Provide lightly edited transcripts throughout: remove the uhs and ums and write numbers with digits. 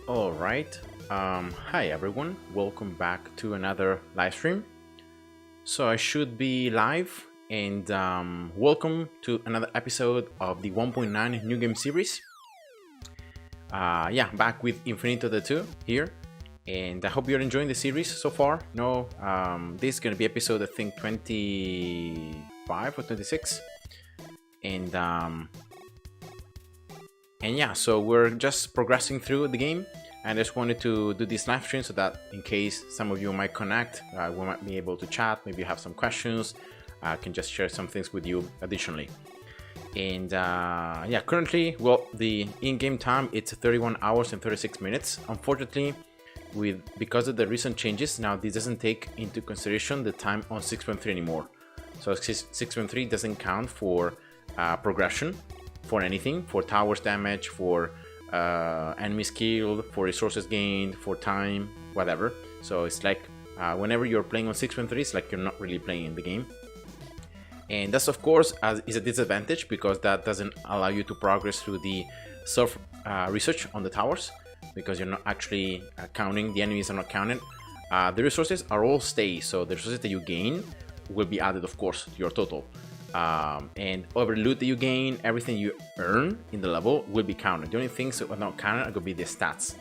All right. Hi everyone. Welcome back to another live stream. So I should be live, and welcome to another episode of the 1.9 new game series. Yeah, back with Infinitode 2 here, and I hope you're enjoying the series so far. No, this is gonna be episode I think 25 or 26, and yeah, so we're just progressing through the game. I just wanted to do this live stream so that in case some of you might connect, we might be able to chat, maybe you have some questions, I can just share some things with you additionally. And yeah, currently, well, the in-game time, it's 31 hours and 36 minutes. Unfortunately, because of the recent changes, now this doesn't take into consideration the time on 6.3 anymore. So 6.3 doesn't count for progression, for anything, for towers damage, for enemies killed, for resources gained, for time, whatever. So it's like whenever you're playing on 6.3, it's like you're not really playing the game. And that's of course is a disadvantage because that doesn't allow you to progress through the self research on the towers, because you're not actually counting, the enemies are not counted. The resources are all stay, so the resources that you gain will be added of course to your total. And over loot that you gain, everything you earn in the level will be counted. The only things that are not counted are going to be the stats.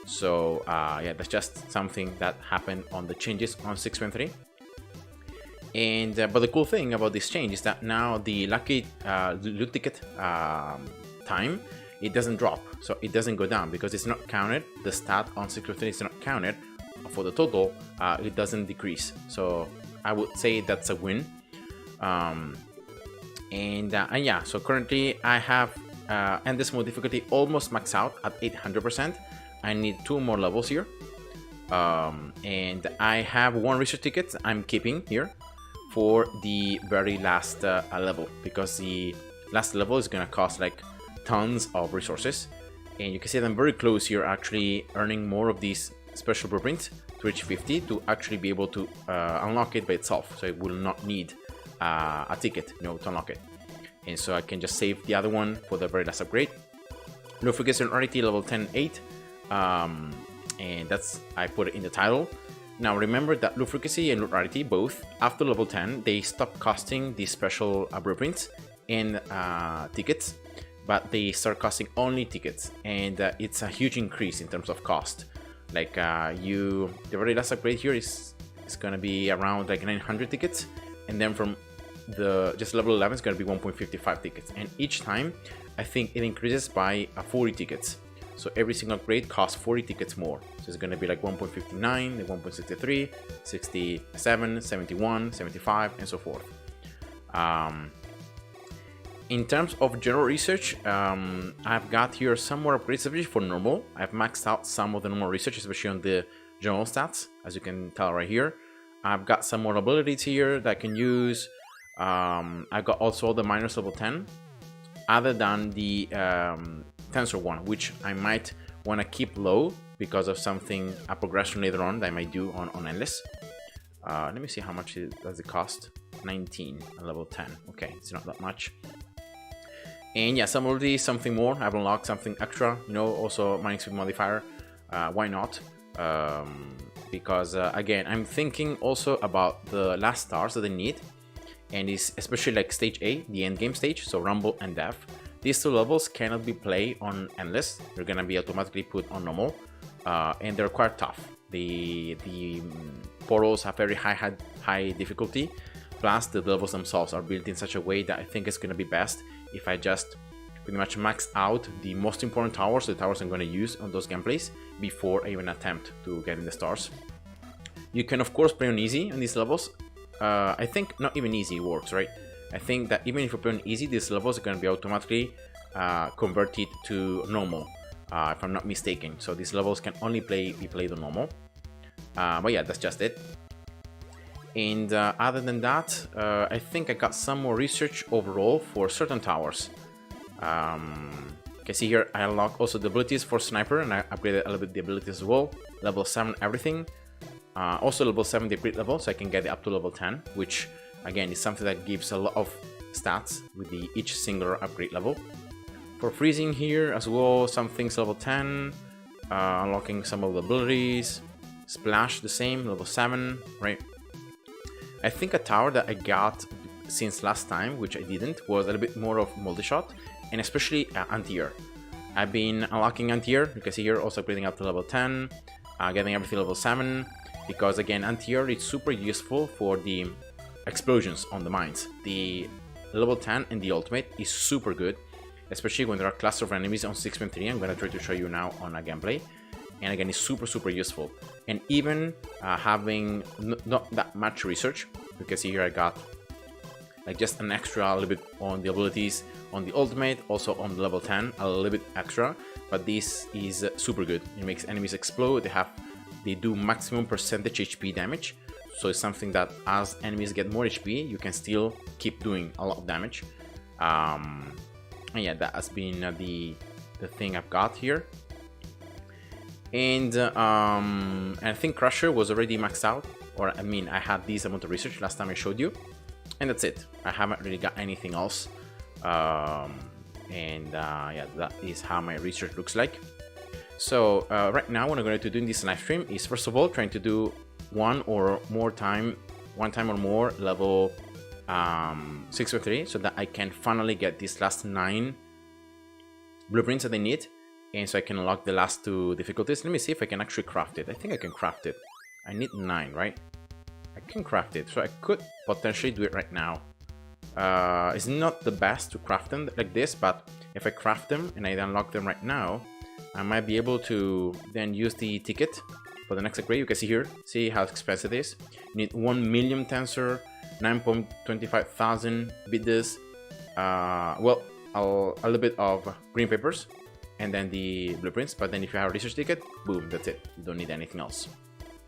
So yeah, that's just something that happened on the changes on 6.3. And but the cool thing about this change is that now the lucky loot ticket time, it doesn't drop, so it doesn't go down because it's not counted. The stat on 6.3 is not counted for the total. It doesn't decrease, so I would say that's a win. And yeah, so currently I have endless mode difficulty almost maxed out at 800%. I need 2 more levels here, and I have 1 research ticket I'm keeping here for the very last level, because the last level is gonna cost like tons of resources, and you can see that I'm very close here, actually earning more of these special blueprints to reach 50 to actually be able to unlock it by itself, so it will not need a ticket, to unlock it. And so I can just save the other one for the very last upgrade. Lubrication rarity level 10-8, and that's, I put it in the title. Now remember that lubricacy and rarity, both after level 10, they stop costing the special blueprints and tickets, but they start costing only tickets, and it's a huge increase in terms of cost. Like the very last upgrade here is gonna be around like 900 tickets, and then from the just level 11 is going to be 1.55 tickets, and each time I think it increases by 40 tickets. So every single upgrade costs 40 tickets more, so it's going to be like 1.59, 1.63, 67, 71, 75, and so forth. In terms of general research, I've got here some more upgrades, especially for normal. I've maxed out some of the normal research, especially on the general stats, as you can tell right here. I've got some more abilities here that I can use. I got also the minus level 10, other than the tensor one, which I might want to keep low because of something, a progression later on that I might do on endless. Let me see how much does it cost. 19 at level 10. Okay, it's not that much. And yeah, some of these, something more. I've unlocked something extra, also mining speed modifier. Why not? Because again, I'm thinking also about the last stars that I need, and it's especially like stage A, the end game stage, so Rumble and Death. These 2 levels cannot be played on endless, they're gonna be automatically put on normal, and they're quite tough. The portals have very high difficulty, plus the levels themselves are built in such a way that I think it's gonna be best if I just pretty much max out the most important towers, the towers I'm gonna use on those gameplays, before I even attempt to get in the stars. You can of course play on easy on these levels. I think not even easy works, right? I think that even if you play on easy, these levels are going to be automatically converted to normal, if I'm not mistaken. So these levels can only be played on normal. But yeah, that's just it. And other than that, I think I got some more research overall for certain towers. You can see here I unlock also the abilities for Sniper, and I upgraded a little bit the abilities as well. Level 7 everything. Also level 7 the upgrade level, so I can get it up to level 10, which again is something that gives a lot of stats with each singular upgrade level. For freezing here as well, some things level 10, unlocking some of the abilities. Splash the same, level 7, right? I think a tower that I got since last time, which I didn't, was a little bit more of multi-shot, and especially anti-air. I've been unlocking anti-air, you can see here, also upgrading up to level 10, getting everything level 7, because again, anti-air is super useful for the explosions on the mines. The level 10 and the ultimate is super good, especially when there are clusters of enemies on 6.3. I'm going to try to show you now on a gameplay. And again, it's super useful. And even having not that much research, you can see here I got like just an extra a little bit on the abilities on the ultimate, also on the level 10, a little bit extra, but this is super good. It makes enemies explode. They do maximum percentage HP damage, so it's something that as enemies get more HP, you can still keep doing a lot of damage. And yeah, that has been the thing I've got here. And I think Crusher was already maxed out, or I mean, I had this amount of research last time I showed you, and that's it. I haven't really got anything else. Yeah, that is how my research looks like. So right now, what I'm going to do in this live stream is, first of all, trying to do one time or more level 6.3, so that I can finally get these last 9 blueprints that I need. And so I can unlock the last 2 difficulties. Let me see if I can actually craft it. I think I can craft it. I need 9, right? I can craft it. So I could potentially do it right now. It's not the best to craft them like this, but if I craft them and I unlock them right now, I might be able to then use the ticket for the next upgrade. You can see here, see how expensive it is. You need 1 million tensor, 9.25 thousand bidders, well, a little bit of green papers, and then the blueprints. But then if you have a research ticket, boom, that's it. You don't need anything else.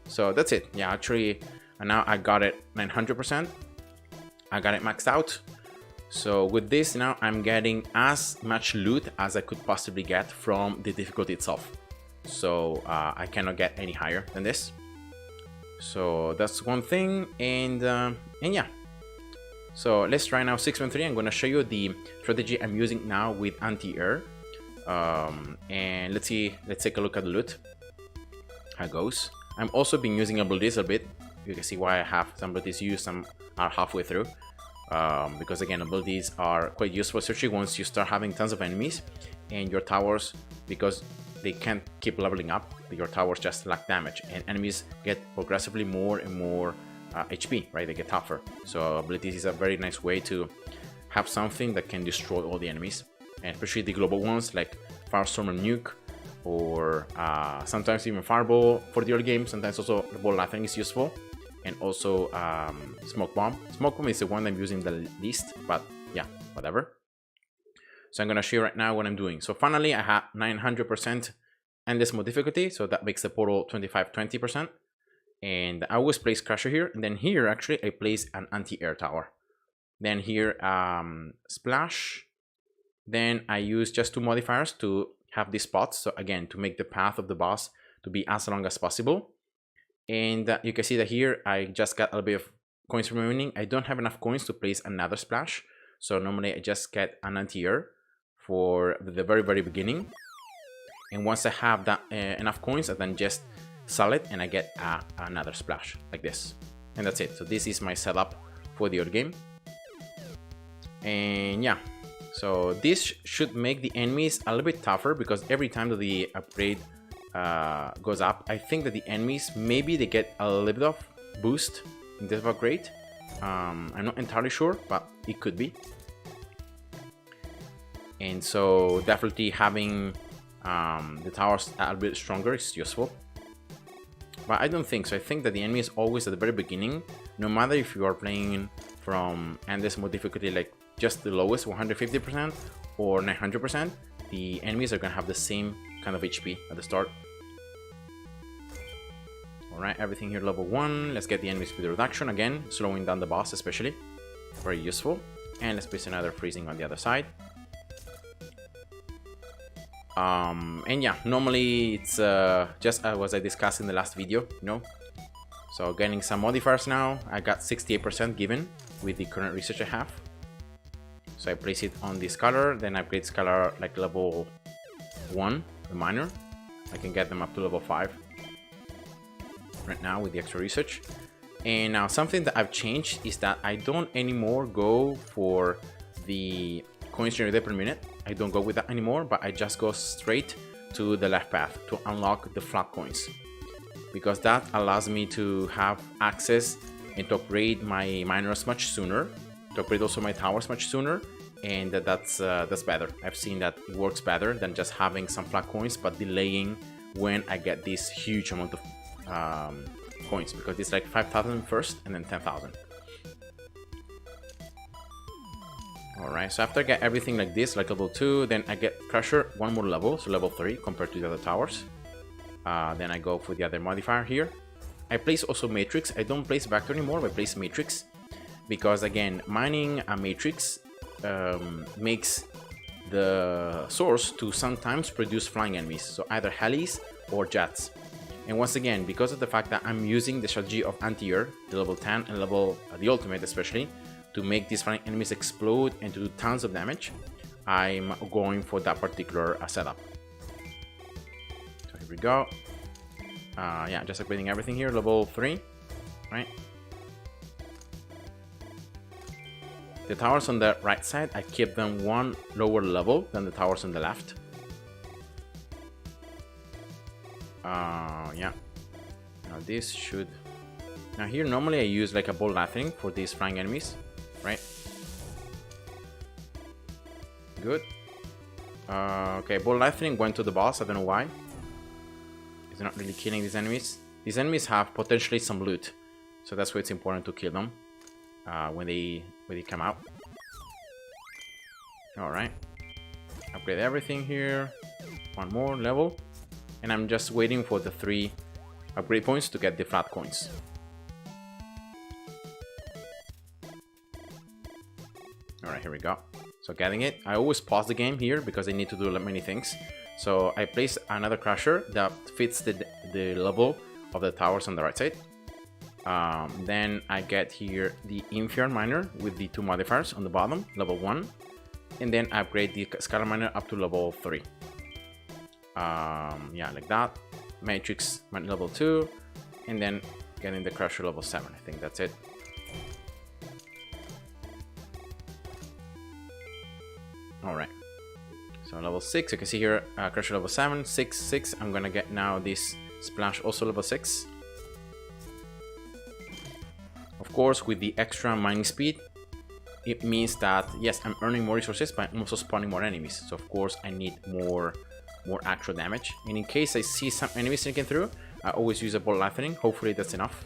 So that's it. Yeah, actually, now I got it 900%. I got it maxed out. So with this now, I'm getting as much loot as I could possibly get from the difficulty itself. So I cannot get any higher than this. So that's one thing. And yeah. So let's try now 6.3. I'm going to show you the strategy I'm using now with anti-air. And let's take a look at the loot, how it goes. I'm also been using abilities a bit. You can see why I have some abilities used, some are halfway through, because again, abilities are quite useful, especially once you start having tons of enemies and your towers, because they can't keep leveling up, your towers just lack damage, and enemies get progressively more and more HP, right? They get tougher. So abilities is a very nice way to have something that can destroy all the enemies, and especially the global ones like Firestorm and Nuke, or sometimes even Fireball for the early game. Sometimes also the Ball Lightning is useful, and also Smoke Bomb. Smoke Bomb is the one I'm using the least, but yeah, whatever. So I'm gonna show you right now what I'm doing. So finally, I have 900% endless mode difficulty, so that makes the portal 25-20%. And I always place Crusher here, and then here actually I place an anti-air tower. Then here Splash. Then I use just 2 modifiers to have these spots. So again, to make the path of the boss to be as long as possible. And you can see that here I just got a little bit of coins remaining. I don't have enough coins to place another splash. So normally I just get an anti-air for the very beginning. And once I have that enough coins, I then just sell it and I get another splash like this. And that's it. So this is my setup for the early game. And yeah. So this should make the enemies a little bit tougher, because every time that the upgrade goes up, I think that the enemies, maybe they get a little bit of boost in this upgrade. I'm not entirely sure, but it could be. And so definitely having the towers a little bit stronger is useful. But I don't think so. I think that the enemy is always at the very beginning, no matter if you are playing from endless mode difficulty, like just the lowest 150% or 900%, the enemies are gonna have the same kind of HP at the start. Alright, everything here level 1. Let's get the enemy speed reduction again, slowing down the boss especially. Very useful. And let's place another freezing on the other side. And yeah, normally it's just as I discussed in the last video, you know. So getting some modifiers now. I got 68% given with the current research I have. So I place it on this color, then I upgrade this color like level 1, the minor. I can get them up to level 5 right now with the extra research. And now something that I've changed is that I don't anymore go for the coins generated per minute. I don't go with that anymore, but I just go straight to the left path to unlock the flat coins, because that allows me to have access and to upgrade my miners much sooner, to upgrade also my towers much sooner, and that's better. I've seen that it works better than just having some flat coins but delaying when I get this huge amount of coins, because it's like 5,000 first and then 10,000. Alright, so after I get everything like this, like level 2, then I get Crusher one more level, so level 3 compared to the other towers. Then I go for the other modifier here. I place also Matrix. I don't place Vector anymore, but I place Matrix, because again, mining a Matrix makes the source to sometimes produce flying enemies, so either helis or jets. And once again, because of the fact that I'm using the strategy of anti-air, the level 10 and level the ultimate especially, to make these flying enemies explode and to do tons of damage, I'm going for that particular setup. So here we go. Yeah, just upgrading everything here, level 3, right? The towers on the right side, I keep them one lower level than the towers on the left. Yeah. Now this should... Now here normally I use like a ball lightning for these flying enemies, right? Good. Okay, ball lightning went to the boss, I don't know why. He's not really killing these enemies. These enemies have potentially some loot, so that's why it's important to kill them when they come out. Alright. Upgrade everything here. One more level. And I'm just waiting for the 3 upgrade points to get the flat coins. Alright, here we go. So getting it. I always pause the game here because I need to do many things. So I place another Crusher that fits the level of the towers on the right side. Then I get here the Infinitode miner with the 2 modifiers on the bottom, level 1. And then I upgrade the Scalar miner up to level 3. Yeah, like that. Matrix level 2. And then getting the Crusher level 7. I think that's it. Alright. So level 6, you can see here, Crusher level 7, 6, 6. I'm gonna get now this Splash also level 6. Of course, with the extra mining speed, it means that, yes, I'm earning more resources, but I'm also spawning more enemies. So of course, I need more actual damage. And in case I see some enemies sneaking through, I always use a ball lightning. Hopefully that's enough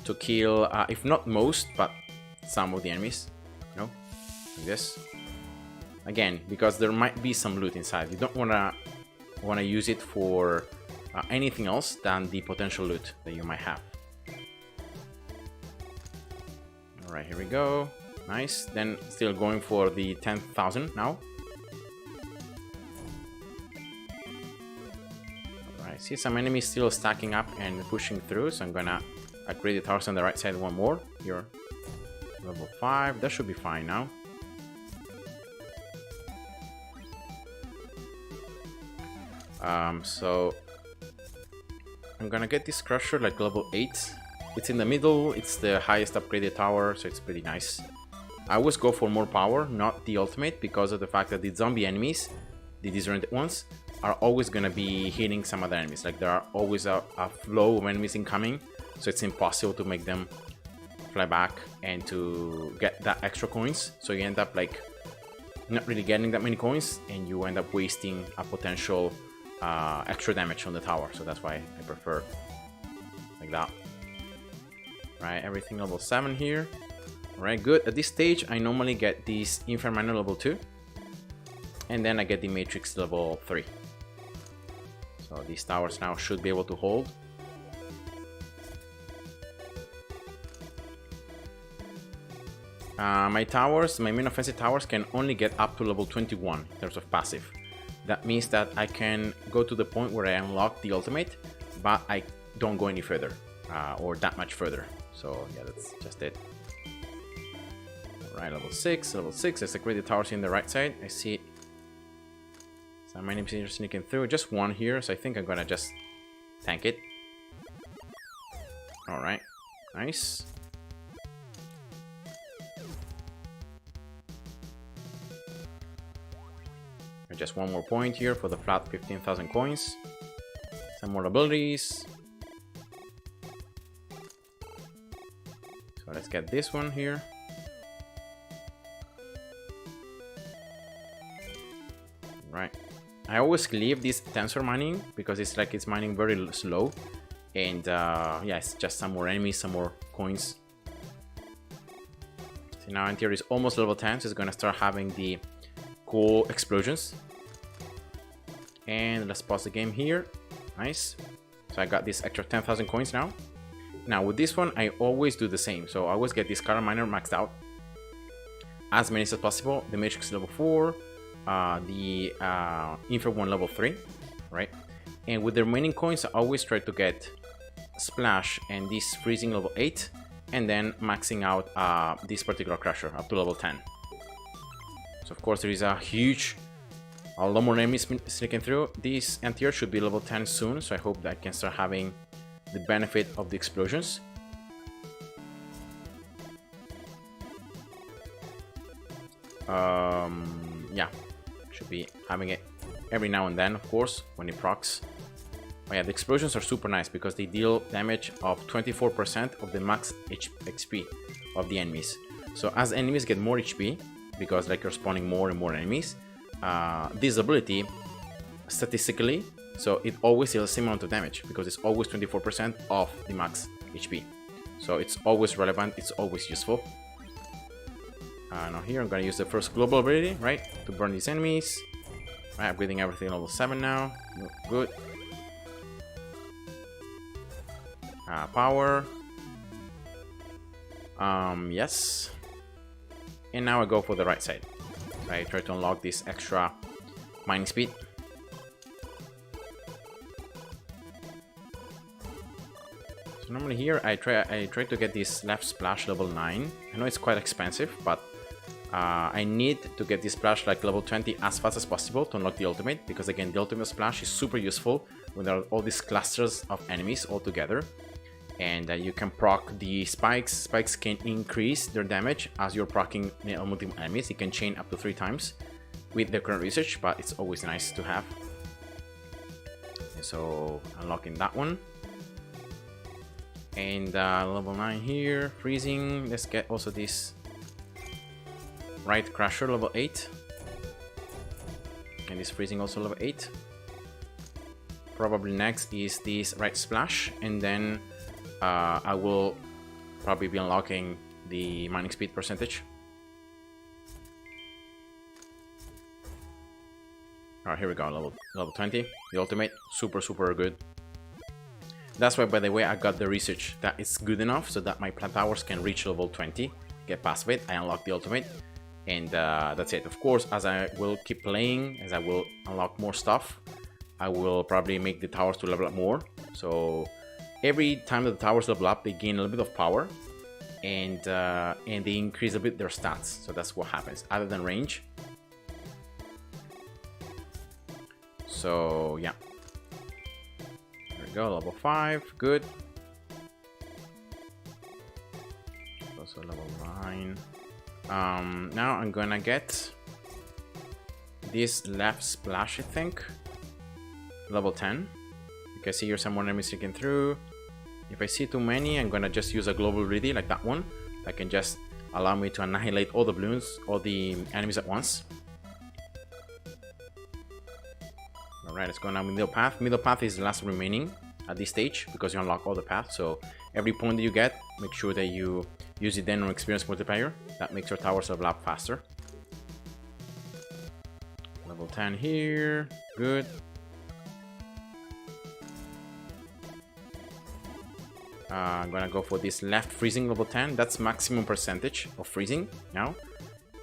to kill, if not most, but some of the enemies. You know, like this. Again, because there might be some loot inside. You don't wanna use it for anything else than the potential loot that you might have. Alright, here we go. Nice. Then still going for the 10,000 now. Alright, see some enemies still stacking up and pushing through, so I'm gonna upgrade the towers on the right side one more. Here, level 5. That should be fine now. So I'm gonna get this Crusher like level 8. It's in the middle, it's the highest upgraded tower, so it's pretty nice. I always go for more power, not the ultimate, because of the fact that the zombie enemies, the disoriented ones, are always gonna be hitting some other enemies. Like there are always a flow of enemies incoming, so it's impossible to make them fly back and to get that extra coins. So you end up like not really getting that many coins, and you end up wasting a potential extra damage on the tower. So that's why I prefer like that. Right, everything level 7 here. Alright, good. At this stage, I normally get this Infinite Miner level 2. And then I get the Matrix level 3. So these towers now should be able to hold. My towers, my main offensive towers can only get up to level 21 in terms of passive. That means that I can go to the point where I unlock the ultimate, but I don't go any further, or that much further. So yeah, that's just it. Alright, level 6, level 6. Let's upgrade the towers in the right side. I see So my name is sneaking through. Just one here, so I think I'm gonna just tank it. Alright, nice. And just one more point here for the flat 15,000 coins. Some more abilities. So let's get this one here. Right. I always leave this tensor mining because it's like it's mining very slow. And yeah, it's just some more enemies, some more coins. So now Antier is almost level 10, so it's gonna start having the cool explosions. And let's pause the game here. Nice. So I got this extra 10,000 coins now. Now with this one, I always do the same. So I always get this Scar Miner maxed out. As many as possible. The Matrix level 4. The Infra one level 3. Right? And with the remaining coins, I always try to get Splash and this Freezing level 8. And then maxing out this particular Crusher up to level 10. So of course there is a lot more enemies sneaking through. This Antier should be level 10 soon, so I hope that I can start having the benefit of the explosions. Yeah, should be having it every now and then, of course, when it procs. But yeah, the explosions are super nice because they deal damage of 24% of the max XP of the enemies. So as enemies get more HP, because like you're spawning more and more enemies, this ability statistically, so it always deals the same amount of damage because it's always 24% of the max HP. So it's always relevant, it's always useful. Now here I'm gonna use the first global ability, right, to burn these enemies. Right, upgrading everything level 7 now. Good. Power. Yes. And now I go for the right side. I try to unlock this extra mining speed. So normally here I try to get this left splash level 9. I know it's quite expensive, but I need to get this splash like level 20 as fast as possible to unlock the ultimate, because again the ultimate splash is super useful when there are all these clusters of enemies all together. And you can proc the spikes. Spikes can increase their damage as you're proccing multiple enemies. It can chain up to 3 times with the current research, but it's always nice to have. And so unlocking that one. And level 9 here, freezing. Let's get also this right crusher level 8. And this freezing also level 8. Probably next is this right splash, and then I will probably be unlocking the mining speed percentage. Alright, here we go, level 20, the ultimate, super good. That's why, by the way, I got the research that it's good enough so that my plant towers can reach level 20, get past it, I unlock the ultimate, and that's it. Of course, as I will keep playing, as I will unlock more stuff, I will probably make the towers to level up more. So every time that the towers level up, they gain a little bit of power, and they increase a bit their stats. So that's what happens, other than range. So yeah, there we go, level 5, good. Also level 9. Now I'm gonna get this left splash, I think, level 10. You can see here some more enemies sneaking through. If I see too many, I'm gonna just use a global ready like that one. That can just allow me to annihilate all the balloons, all the enemies at once. Alright, let's go now middle path. Middle path is the last remaining at this stage because you unlock all the paths. So every point that you get, make sure that you use it then on experience multiplier. That makes your towers level up faster. Level 10 here, good. I'm gonna go for this left freezing level 10. That's maximum percentage of freezing now,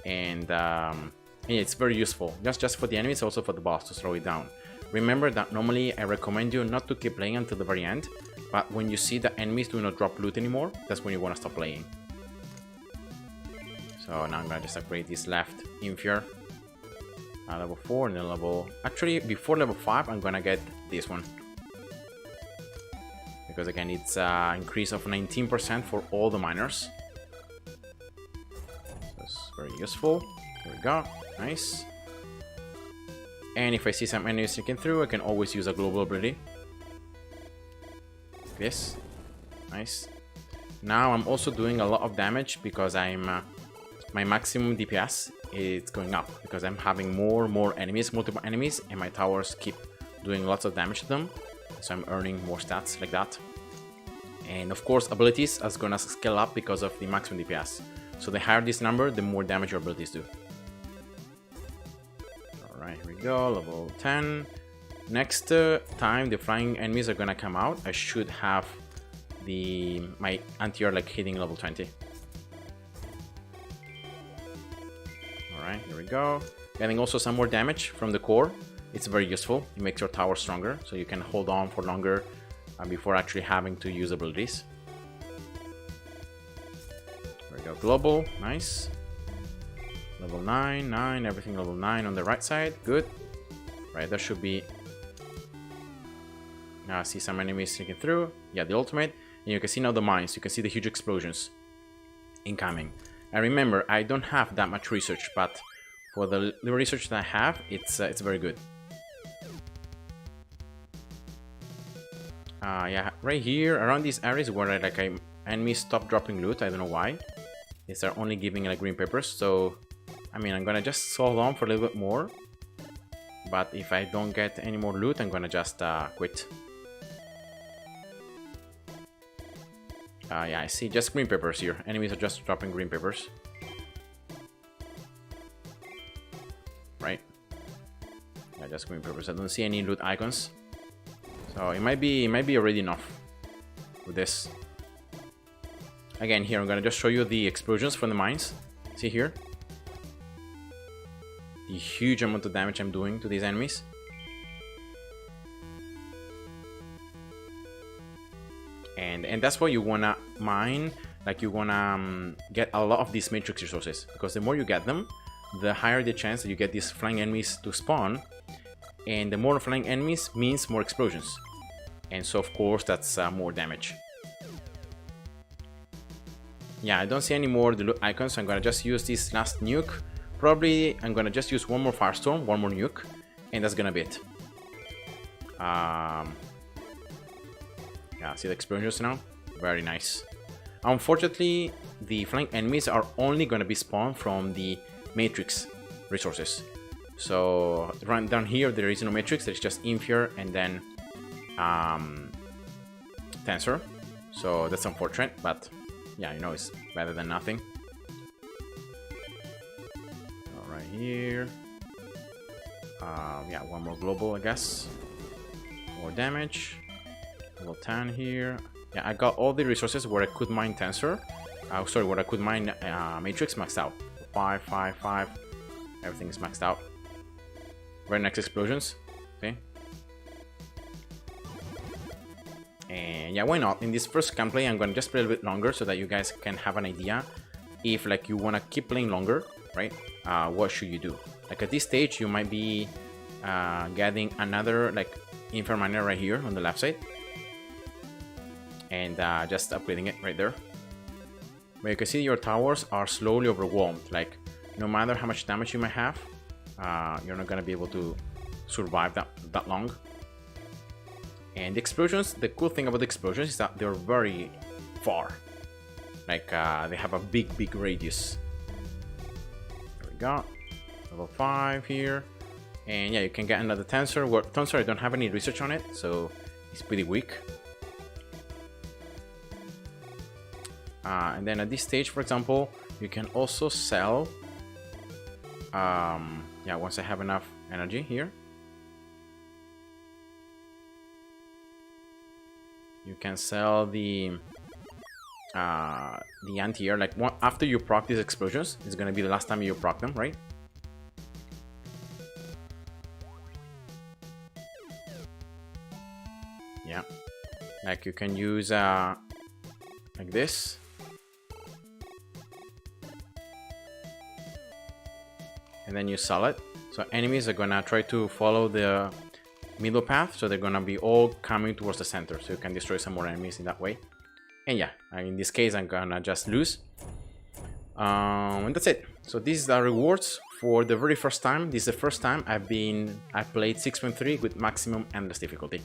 and yeah, it's very useful. Just for the enemies, also for the boss to slow it down. Remember that normally I recommend you not to keep playing until the very end, but when you see that enemies do not drop loot anymore, that's when you want to stop playing. So now I'm gonna just upgrade this left Inferior. Level 4 and then level... Actually, before level 5, I'm gonna get this one. Because again, it's an increase of 19% for all the miners. That's very useful. There we go. Nice. And if I see some enemies sneaking through, I can always use a global ability. This. Nice. Now I'm also doing a lot of damage because I'm... my maximum DPS is going up. Because I'm having more enemies, multiple enemies, and my towers keep doing lots of damage to them. So I'm earning more stats like that. And of course, abilities are gonna scale up because of the maximum DPS. So the higher this number, the more damage your abilities do. Alright, here we go, level 10. Next time the flying enemies are gonna come out, I should have my anti-air like hitting level 20. Alright, here we go. Getting also some more damage from the core. It's very useful. It makes your tower stronger, so you can hold on for longer before actually having to use abilities. There we go, global, nice. Level 9, everything level 9 on the right side, good. Right, there should be... Now I see some enemies sneaking through. Yeah, the ultimate. And you can see now the mines, you can see the huge explosions incoming. And remember, I don't have that much research, but for the research that I have, it's very good. Yeah, right here around these areas where enemies stop dropping loot. I don't know why. They're only giving like green papers. So I mean, I'm gonna just hold on for a little bit more. But if I don't get any more loot, I'm gonna just quit. Yeah, I see just green papers here. Enemies are just dropping green papers. Right. Yeah, just green papers. I don't see any loot icons. So it might be already enough with this. Again, here I'm gonna just show you the explosions from the mines. See here? The huge amount of damage I'm doing to these enemies. And that's why you wanna mine, like you wanna get a lot of these matrix resources, because the more you get them, the higher the chance that you get these flying enemies to spawn. And the more flying enemies means more explosions. And so of course that's more damage. Yeah, I don't see any more the loot icons, so I'm gonna just use this last nuke. Probably I'm gonna just use one more firestorm, one more nuke, and that's gonna be it. Yeah, see the explosions now? Very nice. Unfortunately, the flying enemies are only gonna be spawned from the matrix resources. So right down here there is no matrix, there's just Inferior and then Tensor. So that's unfortunate, but yeah, you know, it's better than nothing. All right, here. Yeah, one more global, I guess. More damage. Level 10 here. Yeah, I got all the resources where I could mine Tensor. Sorry, where I could mine Matrix maxed out. 5, 5, 5. Everything is maxed out. Very next explosions. Okay. And yeah, why not? In this first gameplay, I'm gonna just play a little bit longer so that you guys can have an idea if like you wanna keep playing longer, right? What should you do? Like at this stage, you might be getting another like Infer Miner right here on the left side. And just upgrading it right there. But you can see your towers are slowly overwhelmed. Like no matter how much damage you might have, you're not gonna be able to survive that long. And the explosions, the cool thing about the explosions is that they're very far. Like they have a big radius. There we go. Level 5 here. And yeah, you can get another Tensor. Well, Tensor, I don't have any research on it, so it's pretty weak. And then at this stage, for example, you can also sell. Yeah, once I have enough energy here, you can sell the anti-air. Like after you proc these explosions, it's gonna be the last time you proc them, right? Yeah, like you can use like this. And then you sell it. So enemies are gonna try to follow the middle path, so they're gonna be all coming towards the center, so you can destroy some more enemies in that way. And yeah, in this case I'm gonna just lose. And that's it. So these are rewards for the very first time. This is the first time I played 6.3 with maximum endless difficulty.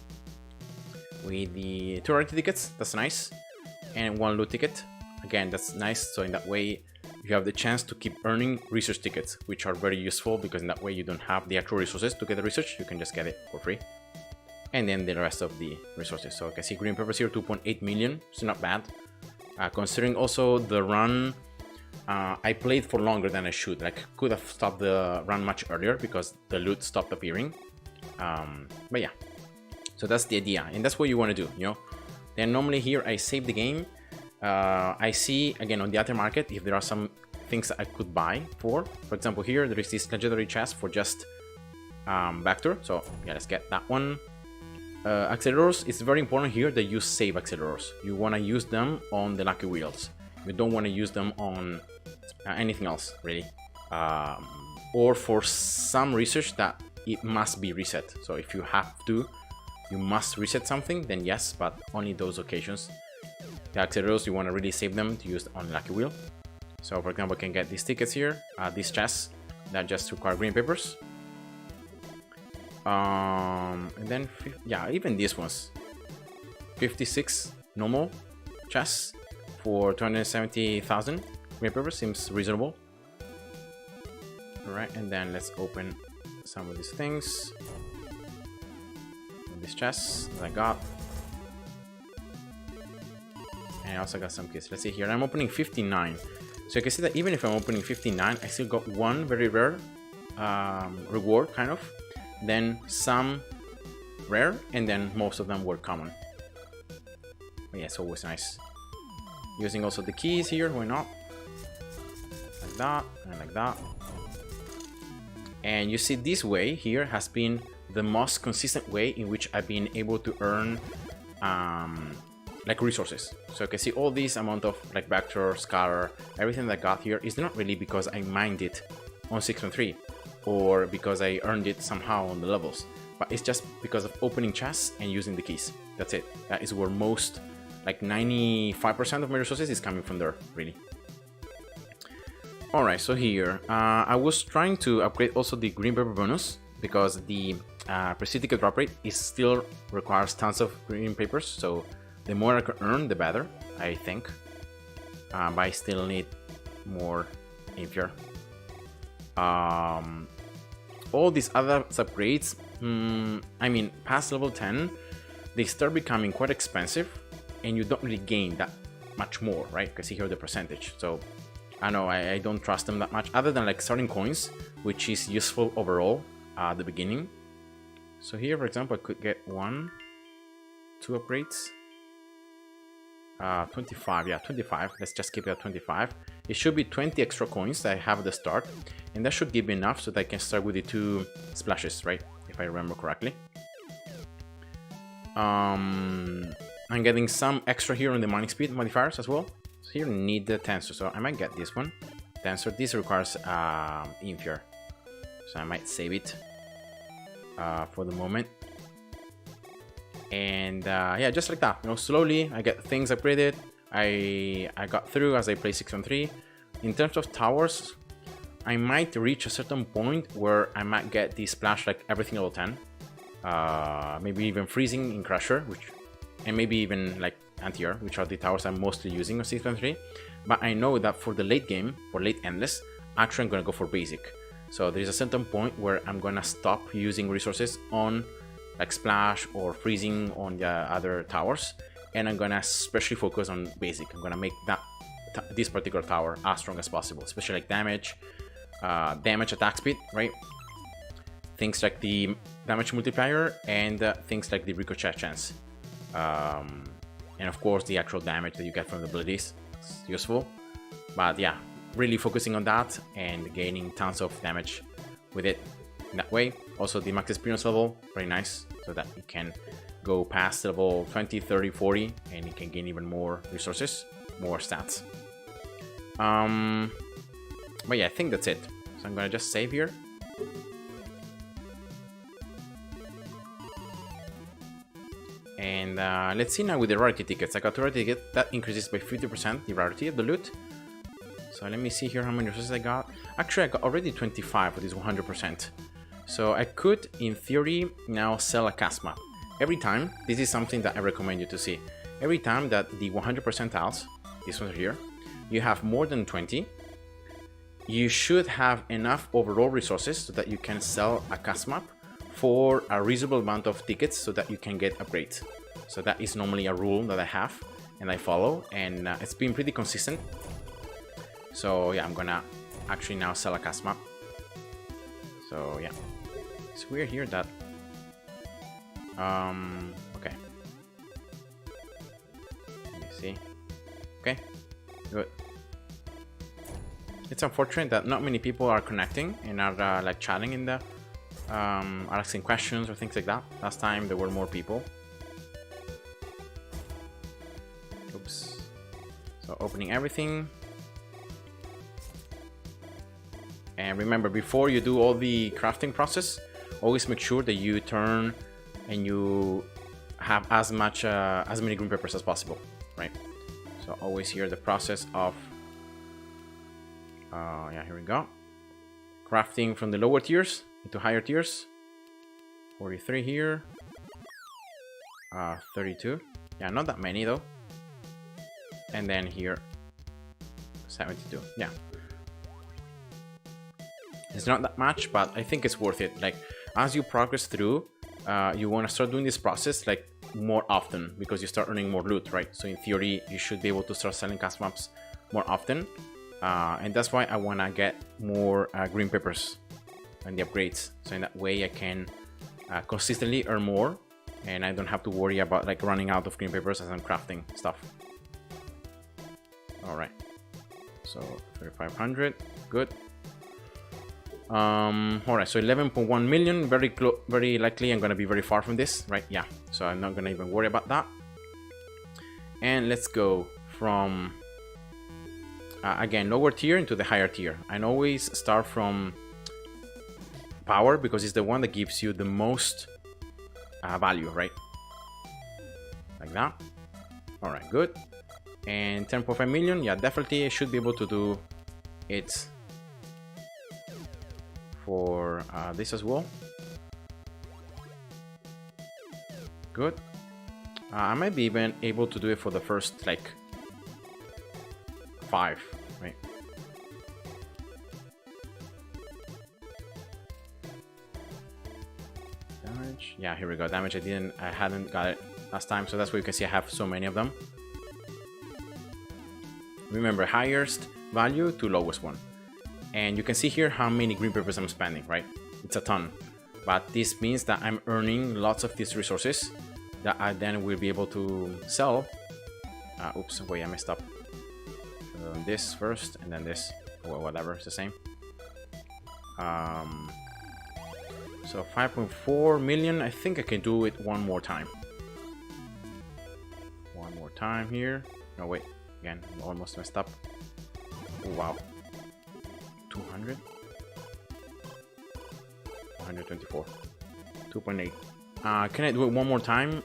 With the 2 rarity tickets, that's nice. And 1 loot ticket. Again, that's nice. So in that way you have the chance to keep earning research tickets, which are very useful because in that way you don't have the actual resources to get the research, you can just get it for free. And then the rest of the resources. So I can see green peppers here, 2.8 million, so not bad. Considering also the run, I played for longer than I should. Like, could have stopped the run much earlier because the loot stopped appearing. But yeah, so that's the idea, and that's what you want to do, you know. Then normally here I save the game. I see again on the other market if there are some things that I could buy for. For example, here there is this legendary chest for just Vector. So yeah, let's get that one. Accelerators, it's very important here that you save accelerators. You want to use them on the lucky wheels. You don't want to use them on anything else really, or for some research that it must be reset. So if you have to, you must reset something, then yes, but only those occasions. The accelerators, you want to really save them to use on lucky wheel. So for example, I can get these tickets here, these chests that just require green papers. And then yeah, even these ones, 56 normal chests for 270,000 green papers seems reasonable. All right, and then let's open some of these things, these chests that I got. And I also got some keys. Let's see here, I'm opening 59. So you can see that even if I'm opening 59, I still got one very rare reward, kind of. Then some rare, and then most of them were common. But yeah, it's always nice. Using also the keys here, why not? Like that, and like that. And you see this way here has been the most consistent way in which I've been able to earn like resources. So you can see all this amount of like Vector, Scalar, everything that I got here is not really because I mined it on 6.3 or because I earned it somehow on the levels, but it's just because of opening chests and using the keys. That's it. That is where most, like 95% of my resources is coming from there, really. Alright, so here, I was trying to upgrade also the green pepper bonus because the prestige ticket drop rate still requires tons of green papers, so the more I can earn, the better, I think. But I still need more Infier. All these other upgrades, I mean, past level 10, they start becoming quite expensive, and you don't really gain that much more, right? Because here the percentage. So I know I don't trust them that much, other than like starting coins, which is useful overall at the beginning. So here, for example, I could get 1, 2 upgrades. 25, yeah, 25. Let's just keep it at 25. It should be 20 extra coins that I have at the start, and that should give me enough so that I can start with the 2 splashes, right? If I remember correctly. I'm getting some extra here on the mining speed modifiers as well. So here I need the tensor, so I might get this one. Tensor, this requires Infier, so I might save it for the moment. And yeah, just like that, you know, slowly I get things upgraded. I got through as I play 6.3. In terms of towers, I might reach a certain point where I might get the splash like everything level 10, maybe even freezing in Crusher, and maybe even like Anti-Air, which are the towers I'm mostly using on 6.3. But I know that for the late game, for late endless, actually I'm gonna go for basic. So there is a certain point where I'm gonna stop using resources on like splash or freezing on the other towers, and I'm gonna especially focus on basic. I'm gonna make this particular tower as strong as possible, especially like damage, attack speed, right? Things like the damage multiplier and things like the ricochet chance, and of course the actual damage that you get from the abilities. It's useful, but yeah, really focusing on that and gaining tons of damage with it. That way, also the max experience level, very nice, so that you can go past level 20, 30, 40, and you can gain even more resources, more stats. But yeah, I think that's it. So I'm gonna just save here, And let's see now with the rarity tickets. I got 2 rarity tickets. That increases by 50% the rarity of the loot. So let me see here how many resources I got. Actually, I got already 25 with this 100%. So I could, in theory, now sell a cast map. Every time, this is something that I recommend you to see. Every time that the 100% tiles, this one here, you have more than 20, you should have enough overall resources so that you can sell a cast map for a reasonable amount of tickets so that you can get upgrades. So that is normally a rule that I have and I follow, and it's been pretty consistent. So yeah, I'm gonna actually now sell a cast map. So yeah, it's weird here that okay, let me see. Okay, good. It's unfortunate that not many people are connecting and are like chatting in the are asking questions or things like that. Last time there were more people. Oops. So opening everything. And remember, before you do all the crafting process, always make sure that you turn and you have as many green peppers as possible, right? So always here the process of yeah, here we go. Crafting from the lower tiers into higher tiers. 43 here. 32. Yeah, not that many though. And then here 72. Yeah. It's not that much, but I think it's worth it. Like, as you progress through, you want to start doing this process like more often because you start earning more loot, right? So in theory, you should be able to start selling cast maps more often. And that's why I want to get more green peppers and the upgrades. So in that way, I can consistently earn more, and I don't have to worry about like running out of green peppers as I'm crafting stuff. All right. So 3,500, good. All right, so 11.1 million, very likely I'm gonna be very far from this, right? Yeah, so I'm not gonna even worry about that. And let's go from again, lower tier into the higher tier. And always start from power because it's the one that gives you the most value, right? Like that. All right, good. And 10.5 million, yeah, definitely I should be able to do it for this as well. Good. I might be even able to do it for the first like 5, right? Damage. Yeah, here we go. Damage. I hadn't got it last time, so that's why you can see I have so many of them. Remember, highest value to lowest one. And you can see here how many green peppers I'm spending, right? It's a ton. But this means that I'm earning lots of these resources that I then will be able to sell. Oops, wait, I messed up. This first, and then this. Well, whatever, it's the same. So 5.4 million, I think I can do it one more time. One more time here. No, wait, again, I almost messed up. Oh, wow. 200, 124, 2.8. Can I do it one more time?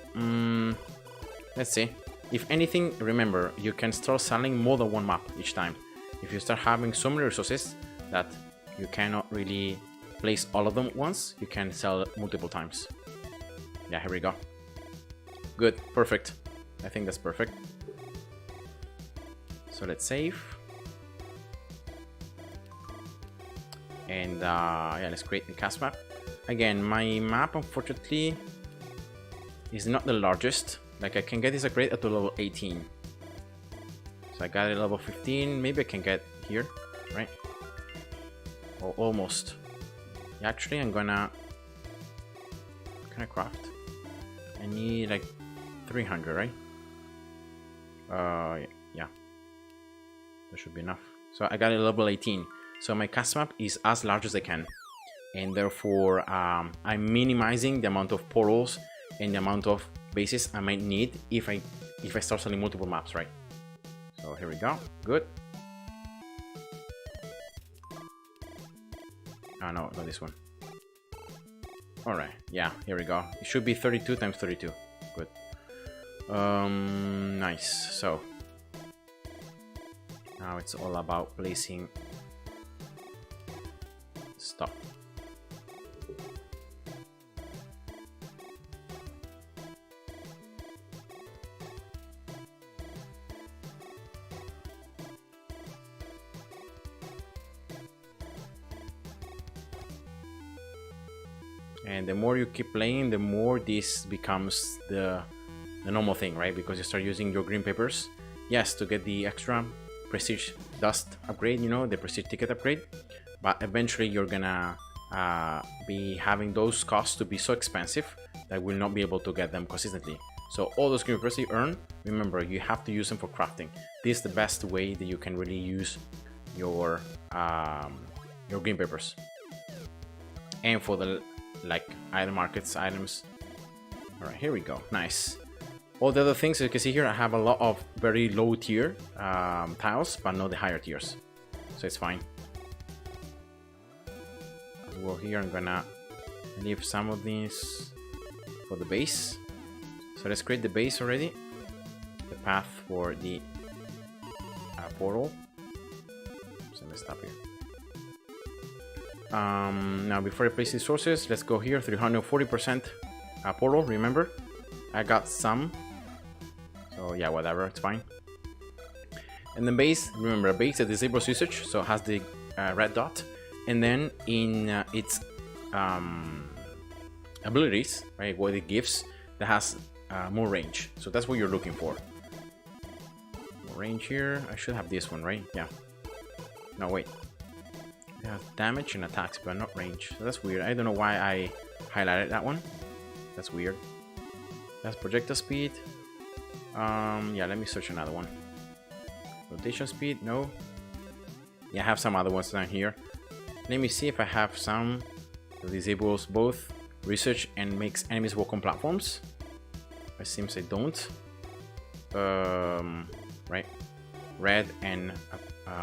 Let's see. If anything, remember, you can start selling more than one map each time. If you start having so many resources that you cannot really place all of them at once, you can sell multiple times. Yeah, here we go. Good, perfect. I think that's perfect. So let's save. And yeah, let's create the cast map. Again, my map unfortunately is not the largest. Like, I can get this upgrade up to level 18. So I got it level 15. Maybe I can get here, right? Or almost. Yeah, actually, I'm gonna... Can I craft? I need like 300, right? Yeah. That should be enough. So I got it level 18. So my cast map is as large as I can, and therefore I'm minimizing the amount of portals and the amount of bases I might need if I start selling multiple maps, right? So here we go. Good. Oh no, not this one. All right, yeah, here we go. It should be 32 times 32. Good. Nice. So now it's all about placing stuff. And the more you keep playing, the more this becomes the normal thing, right? Because you start using your green papers, yes, to get the extra prestige dust upgrade, you know, the prestige ticket upgrade, but eventually you're gonna be having those costs to be so expensive that we'll not be able to get them consistently. So all those green papers you earn, remember, you have to use them for crafting. This is the best way that you can really use your green papers. And for the like item markets items. All right, here we go. Nice. All the other things, as you can see here, I have a lot of very low tier tiles, but not the higher tiers, so it's fine. As well, here I'm gonna leave some of these for the base. So let's create the base already, the path for the portal. So let's stop here. Now before I place these sources, let's go here. 340% portal, remember, I got some, so yeah, whatever, it's fine. And then base, remember, base it disables usage, so it has the red dot, and then in its abilities, right, what it gives, that has more range, so that's what you're looking for. More range here. I should have this one, right? Yeah, no, wait. Yeah, damage and attacks, but not range. So that's weird. I don't know why I highlighted that one. That's weird. That's projectile speed. Yeah, let me search another one. Rotation speed, no. Yeah, I have some other ones down here. Let me see if I have some that disables both research and makes enemies walk on platforms. It seems I don't. Right. Red and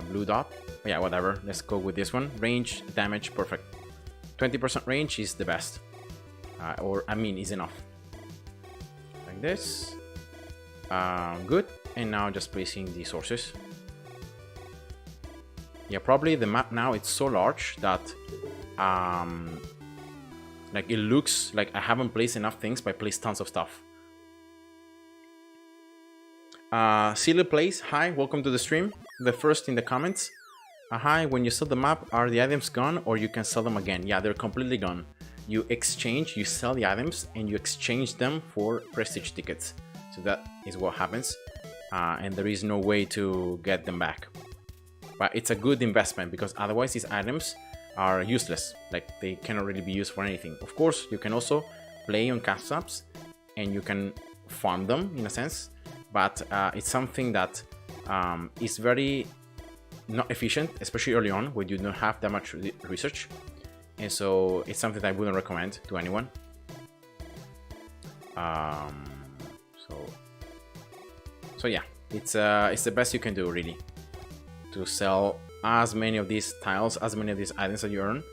blue dot. Yeah, whatever, let's go with this one. Range, damage, perfect. 20% range is the best, or I mean is enough, like this. Good. And now just placing the sources. Yeah, probably the map now it's so large that like it looks like I haven't placed enough things, but I placed tons of stuff. Silly Place, hi, welcome to the stream. The first in the comments. Hi, when you sell the map, are the items gone or you can sell them again? Yeah, they're completely gone. You exchange, you sell the items and you exchange them for prestige tickets. So that is what happens. And there is no way to get them back. But it's a good investment because otherwise these items are useless. Like they cannot really be used for anything. Of course, you can also play on cash traps and you can farm them in a sense. But it's something that is very not efficient, especially early on when you don't have that much research, and so it's something that I wouldn't recommend to anyone. So yeah, it's the best you can do really, to sell as many of these tiles, as many of these items that you earn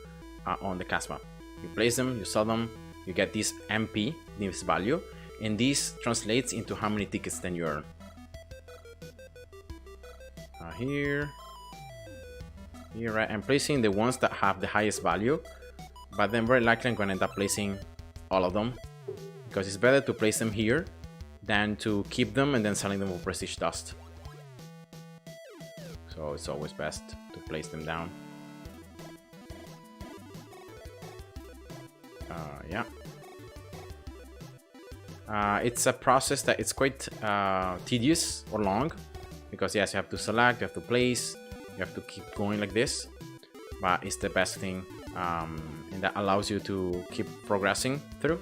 on the cast map. You place them, you sell them, you get this MP, this value, and this translates into how many tickets then you earn. Here, right, I'm placing the ones that have the highest value, but then very likely I'm going to end up placing all of them, because it's better to place them here than to keep them and then selling them for prestige dust. So it's always best to place them down. Yeah. It's a process that it's quite tedious or long, because yes, you have to select, you have to place, you have to keep going like this, but it's the best thing, and that allows you to keep progressing through.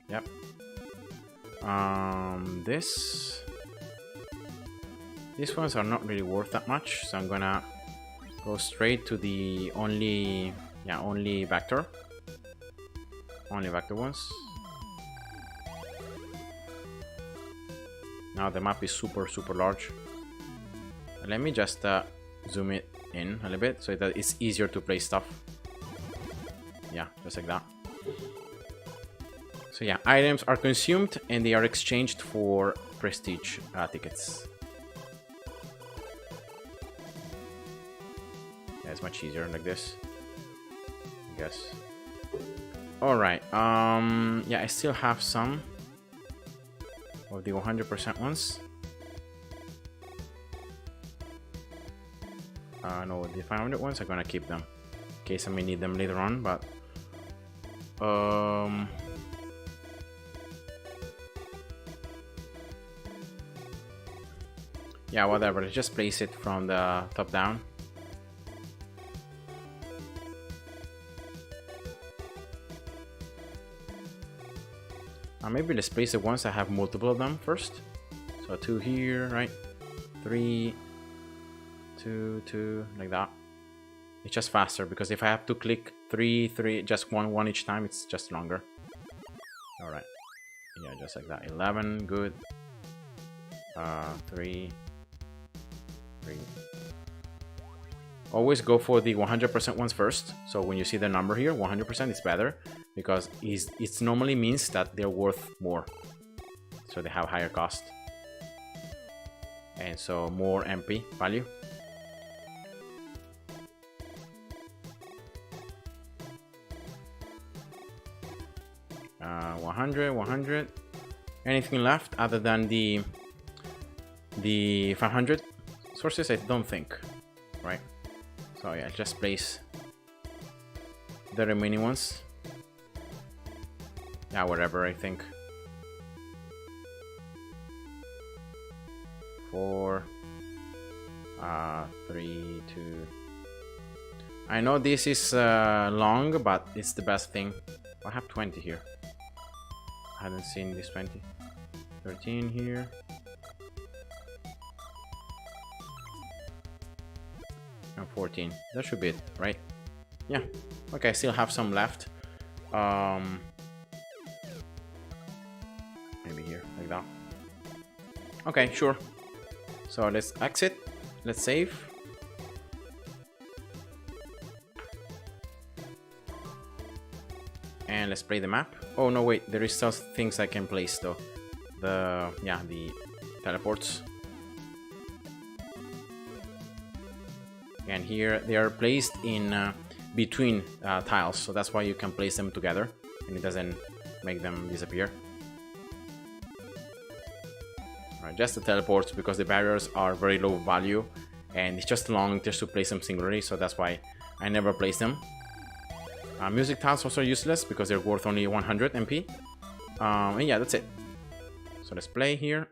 Yep. These ones are not really worth that much, so I'm gonna go straight to the only vector ones. Now the map is super large. Let me just zoom it in a little bit so that it's easier to place stuff. Yeah, just like that. So So yeah, items are consumed and they are exchanged for prestige tickets. Yeah, it's much easier like this, I guess. All right. Yeah, I still have some of the 100% ones. No, the 500 ones, I'm gonna keep them in case I may need them later on. But yeah, whatever. Just place it from the top down. Maybe let's place the ones that have multiple of them first. So 2 here, right? 3, 2, 2, like that. It's just faster because if I have to click 3, 3, just one each time, it's just longer. All right. Yeah, just like that. 11, good. 3, 3. Always go for the 100% ones first. So when you see the number here, 100% is better because it normally means that they're worth more. So they have higher cost. And so more MP value. Uh, 100, 100. Anything left other than the 500 sources? I don't think, right? So yeah, just place the remaining ones. Yeah, whatever, I think. 4, 3, 2. I know this is long, but it's the best thing. I have 20 here. I haven't seen this 20. 13 here. And 14. That should be it, right? Yeah. Okay, I still have some left. Maybe here, like that. Okay, sure. So let's exit. Let's save. And let's play the map. Oh no, wait, there is still things I can place though. The teleports. And here they are placed in between tiles, so that's why you can place them together and it doesn't make them disappear. Alright, just the teleports because the barriers are very low value and it's just long just to place them singularly, so that's why I never place them. Music tiles also useless because they're worth only 100 MP. And yeah, that's it. So let's play here.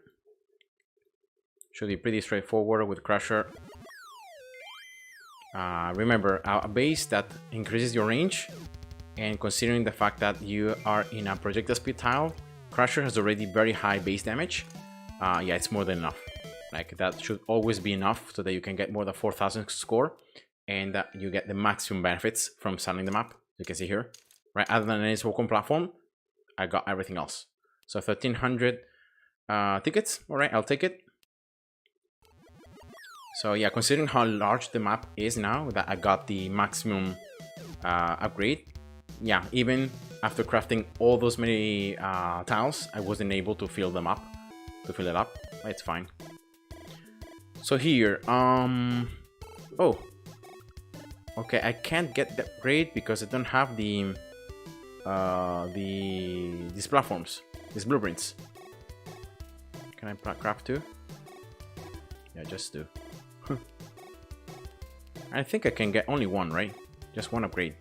Should be pretty straightforward with Crusher. Remember, a base that increases your range, and considering the fact that you are in a projectile speed tile, Crusher has already very high base damage. Yeah, it's more than enough. Like, that should always be enough so that you can get more than 4,000 score, and that you get the maximum benefits from selling the map. You can see here, right? Other than any spoken platform, I got everything else. So 1,300 tickets. All right, I'll take it. So yeah, considering how large the map is now, that I got the maximum upgrade. Yeah, even after crafting all those many tiles, I wasn't able to fill them up. Fill it up. It's fine. So here, oh. Okay, I can't get the upgrade because I don't have these platforms, these blueprints. Can I craft two? Yeah, just two. I think I can get only one, right? Just one upgrade.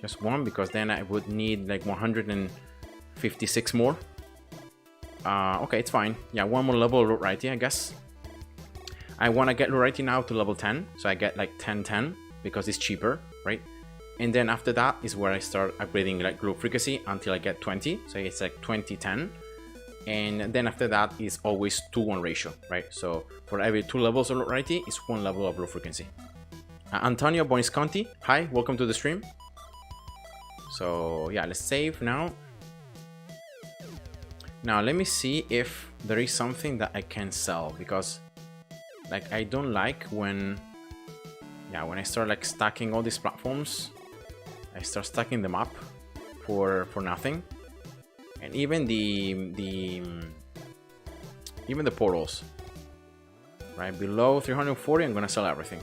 Just one, because then I would need like 156 more. Okay, it's fine. Yeah, one more level of variety, I guess. I want to get variety now to level 10, so I get like 10-10. Because it's cheaper, right? And then after that is where I start upgrading like glow frequency until I get 20. So it's like 20-10. And then after that is always 2-1 ratio, right? So for every 2 levels of variety, it's 1 level of glow frequency. Antonio Bonisconti, hi, welcome to the stream. So yeah, let's save now. Now let me see if there is something that I can sell, because like I don't like when I start like stacking all these platforms, I start stacking them up for nothing. And even even the portals. Right below 340, I'm gonna sell everything.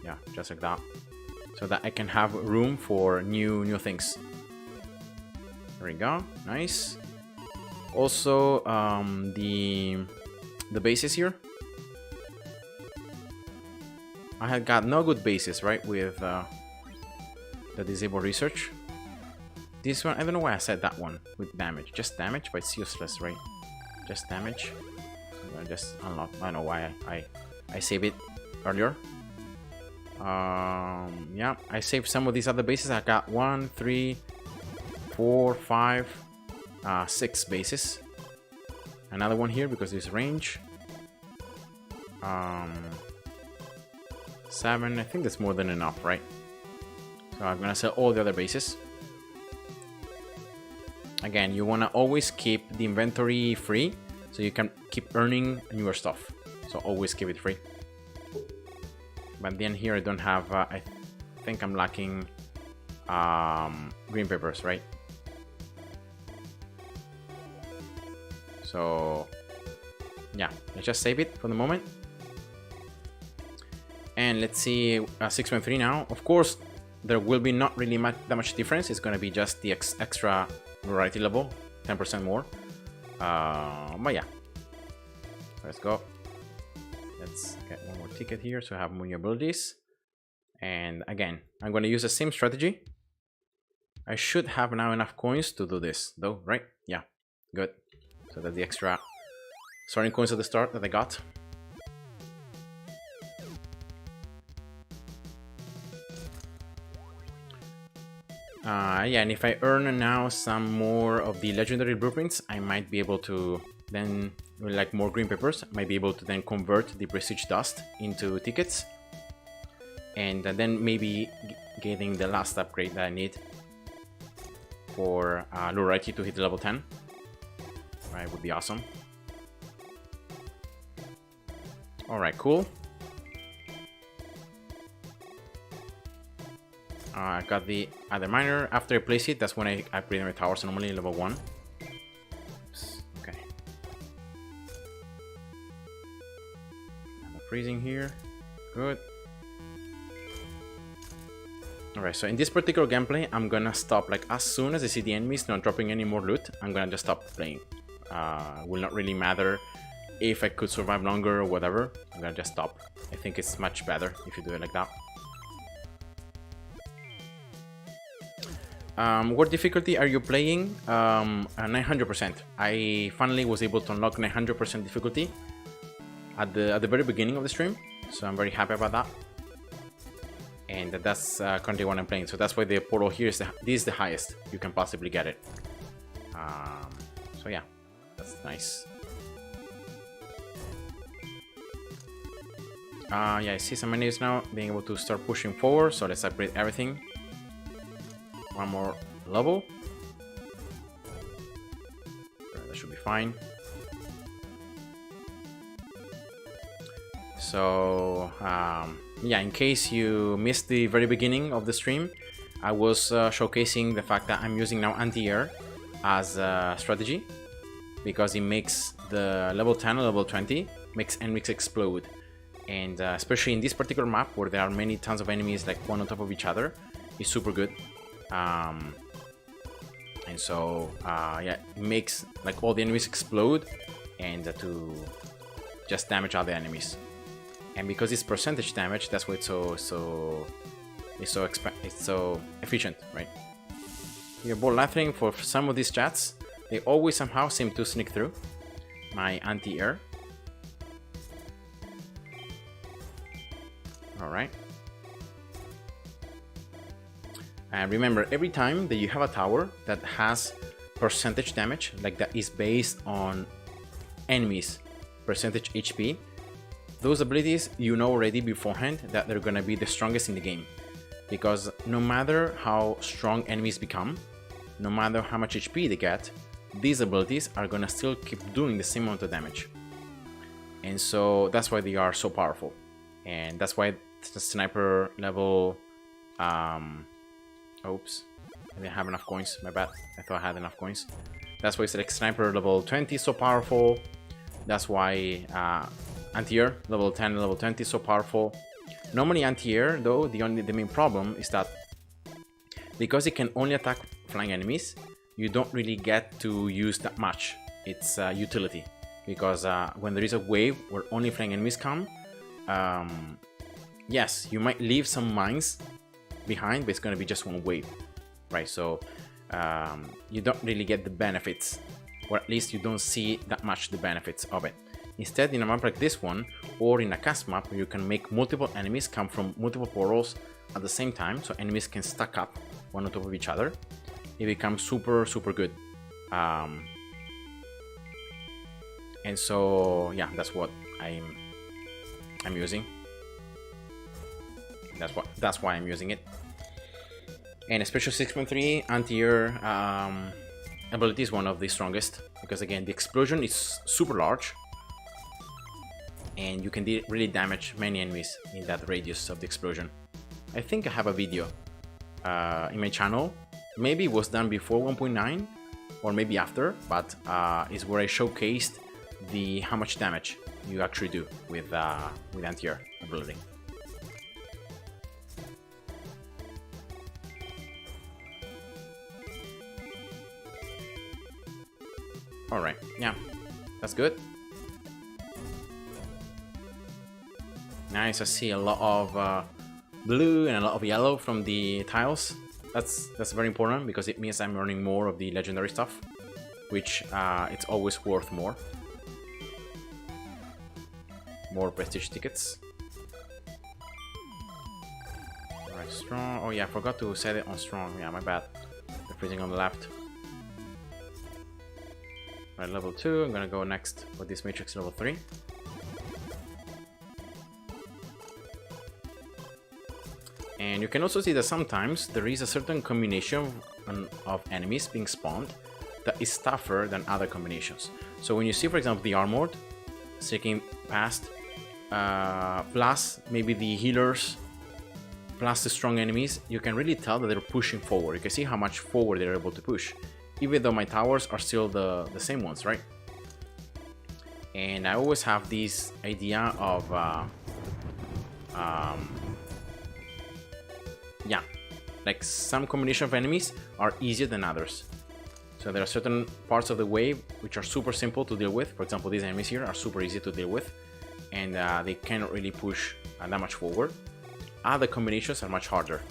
Yeah, just like that, so that I can have room for new things. There we go. Nice. Also, the bases here. I had got no good bases, right, with the disabled research. This one, I don't know why I said that one with damage. Just damage, but it's useless, right? Just damage. I'm gonna just unlock. I don't know why I saved it earlier. Yeah, I saved some of these other bases. I got 1, 3, 4, 5, 6 bases. Another one here because there's range. 7. I think that's more than enough, right? So I'm gonna sell all the other bases. Again, you wanna always keep the inventory free so you can keep earning newer stuff. So always keep it free. But then here I don't have. I think I'm lacking green papers, right? So yeah, let's just save it for the moment. And let's see, 6.3 now. Of course, there will be not really that much difference. It's going to be just the extra variety level, 10% more. But yeah, let's go. Let's get one more ticket here so I have more new abilities. And again, I'm going to use the same strategy. I should have now enough coins to do this, though, right? Yeah, good. So that's the extra starting coins at the start that I got. Yeah, and if I earn now some more of the legendary blueprints, I might be able to then, like more green papers, I might be able to then convert the prestige dust into tickets. And then maybe getting the last upgrade that I need for Lurati to hit level 10. Right, would be awesome. Alright, cool. I got the other miner. After I place it, that's when I upgrade my towers, normally level 1. Oops, okay. And the freezing here. Good. Alright, so in this particular gameplay, I'm gonna stop, like, as soon as I see the enemies not dropping any more loot, I'm gonna just stop playing. Will not really matter if I could survive longer or whatever. I'm gonna just stop. I think it's much better if you do it like that. What difficulty are you playing? 900%. I finally was able to unlock 900% difficulty at the very beginning of the stream, so I'm very happy about that. And that's currently what I'm playing. So that's why the portal here is this is the highest you can possibly get it. So yeah, that's nice. Yeah, I see some enemies now being able to start pushing forward. So let's upgrade everything. One more level. That should be fine. So yeah, in case you missed the very beginning of the stream, I was showcasing the fact that I'm using now anti-air as a strategy because it makes the level 10 or level 20 makes enemies explode. And especially in this particular map where there are many tons of enemies like one on top of each other, it's super good. And so yeah, it makes like all the enemies explode and to just damage other enemies. And because it's percentage damage, that's why it's so efficient, right? Your ball lathering for some of these chats, they always somehow seem to sneak through my anti-air. All right. And remember, every time that you have a tower that has percentage damage, like that is based on enemies percentage HP, those abilities you know already beforehand that they're gonna be the strongest in the game. Because no matter how strong enemies become, no matter how much HP they get, these abilities are gonna still keep doing the same amount of damage. And so that's why they are so powerful. And that's why the sniper level oops, I didn't have enough coins, my bad. I thought I had enough coins. That's why Select Sniper level 20 is so powerful. That's why Anti-Air level 10 and level 20 is so powerful. Normally Anti-Air, though, the main problem is that because it can only attack flying enemies, you don't really get to use that much its utility. Because when there is a wave where only flying enemies come, yes, you might leave some mines behind, but it's going to be just one wave, right? So you don't really get the benefits, or at least you don't see that much the benefits of it. Instead, in a map like this one, or in a cast map where you can make multiple enemies come from multiple portals at the same time, so enemies can stack up one on top of each other, it becomes super good. And so yeah, that's what I'm using. That's why I'm using it. And a special 6.3 anti-air ability is one of the strongest, because again the explosion is super large and you can really damage many enemies in that radius of the explosion. I think I have a video in my channel, maybe it was done before 1.9 or maybe after, but is where I showcased how much damage you actually do with anti-air ability. Alright, yeah, that's good. Nice, I see a lot of blue and a lot of yellow from the tiles. That's very important because it means I'm earning more of the legendary stuff, which it's always worth more. More prestige tickets. Alright, strong. Oh yeah, I forgot to set it on strong. Yeah, my bad. The freezing on the left. Right, level 2, I'm gonna go next for this matrix level 3. And you can also see that sometimes there is a certain combination of enemies being spawned that is tougher than other combinations. So when you see, for example, the armored sticking past, plus maybe the healers, plus the strong enemies, you can really tell that they're pushing forward. You can see how much forward they're able to push, even though my towers are still the same ones, right? And I always have this idea of yeah, like some combination of enemies are easier than others. So there are certain parts of the wave which are super simple to deal with. For example, these enemies here are super easy to deal with, and they cannot really push that much forward. Other combinations are much harder,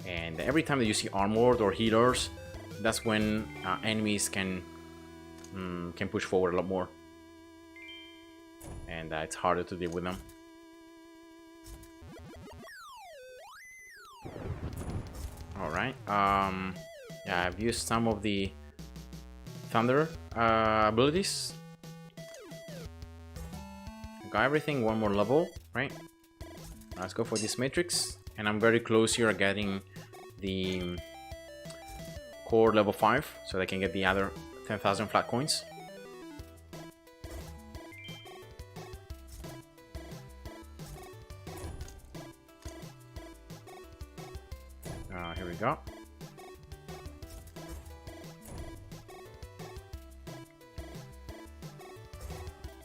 and every time that you see armored or healers, that's when enemies can push forward a lot more, and it's harder to deal with them. Alright, yeah, I've used some of the thunder abilities. Got everything, one more level, right? Let's go for this matrix, and I'm very close here getting the core level 5, so I can get the other 10,000 flat coins. Here we go.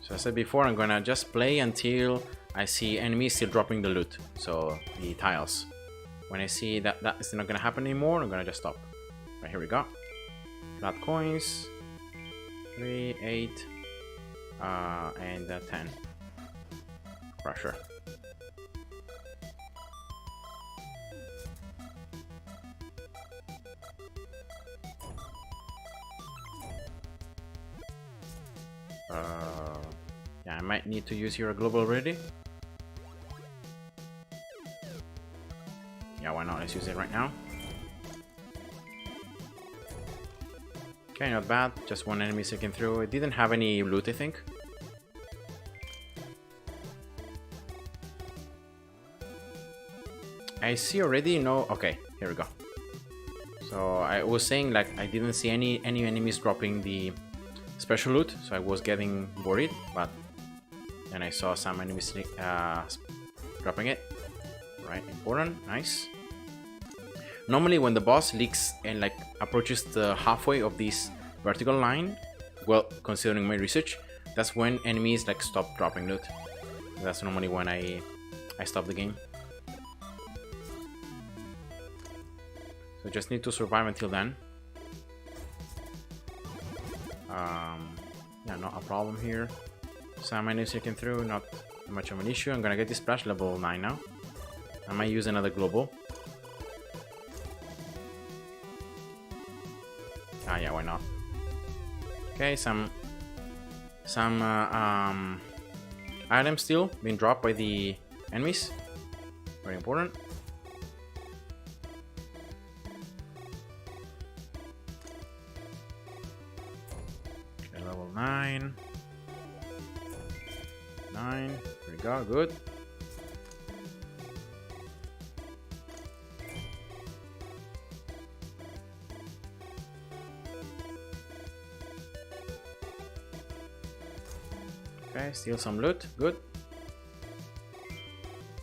So I said before, I'm gonna just play until I see enemies still dropping the loot, so the tiles. When I see that is not gonna happen anymore, I'm gonna just stop. Right, here we go. Flat coins, 3, 8, and 10. Crusher. Yeah, I might need to use here a global already. Yeah, why not? Let's use it right now. Okay, not bad. Just one enemy sticking through. It didn't have any loot, I think. I see already, no. Okay, here we go. So I was saying, like, I didn't see any enemies dropping the special loot, so I was getting worried, but then I saw some enemies dropping it. Right, important, nice. Normally when the boss leaks and like approaches the halfway of this vertical line, well, considering my research, that's when enemies like stop dropping loot. That's normally when I stop the game. So just need to survive until then. Yeah, not a problem here. Some enemies taken through, not much of an issue. I'm gonna get this splash level 9 now. I might use another global. Ah, yeah, why not? Okay, some items still being dropped by the enemies. Very important. Okay, level 9. 9. There we go, good. Okay, steal some loot, good.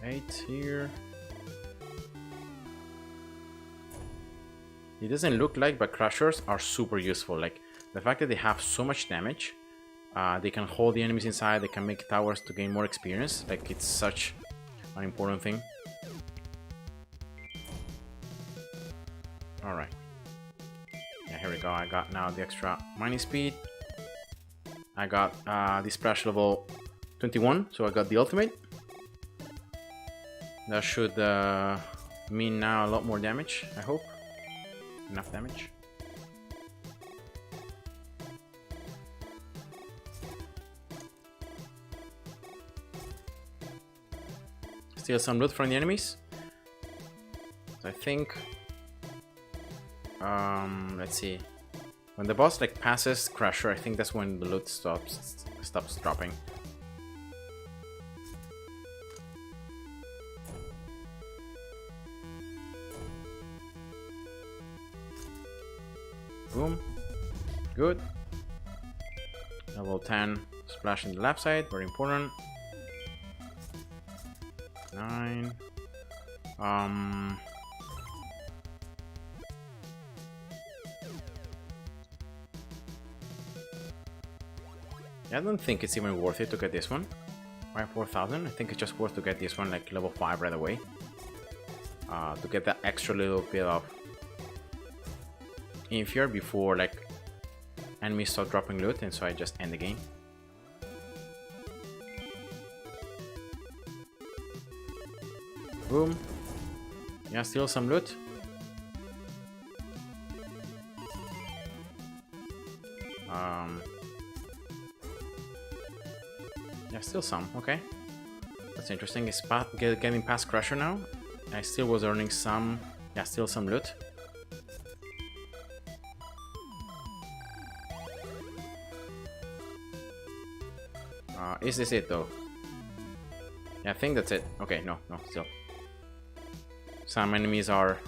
8 here. It doesn't look like, but crushers are super useful. Like the fact that they have so much damage, they can hold the enemies inside, they can make towers to gain more experience. Like it's such an important thing. Alright. Yeah, here we go. I got now the extra mining speed. I got the splash level 21, so I got the ultimate. That should mean now a lot more damage, I hope. Enough damage. Steal some loot from the enemies. So I think... let's see. When the boss like passes Crusher, I think that's when the loot stops dropping. Boom. Good. Level 10 splash on the left side, very important. 9. I don't think it's even worth it to get this one. Why 4,000? I think it's just worth to get this one like level 5 right away. To get that extra little bit of inferior before like enemies start dropping loot, and so I just end the game. Boom. Yeah, steal some loot. Yeah, still some. Okay, that's interesting. It's getting past Crusher now. I still was earning some. Yeah, still some loot. Is this it though? Yeah, I think that's it. Okay, no, still. Some enemies are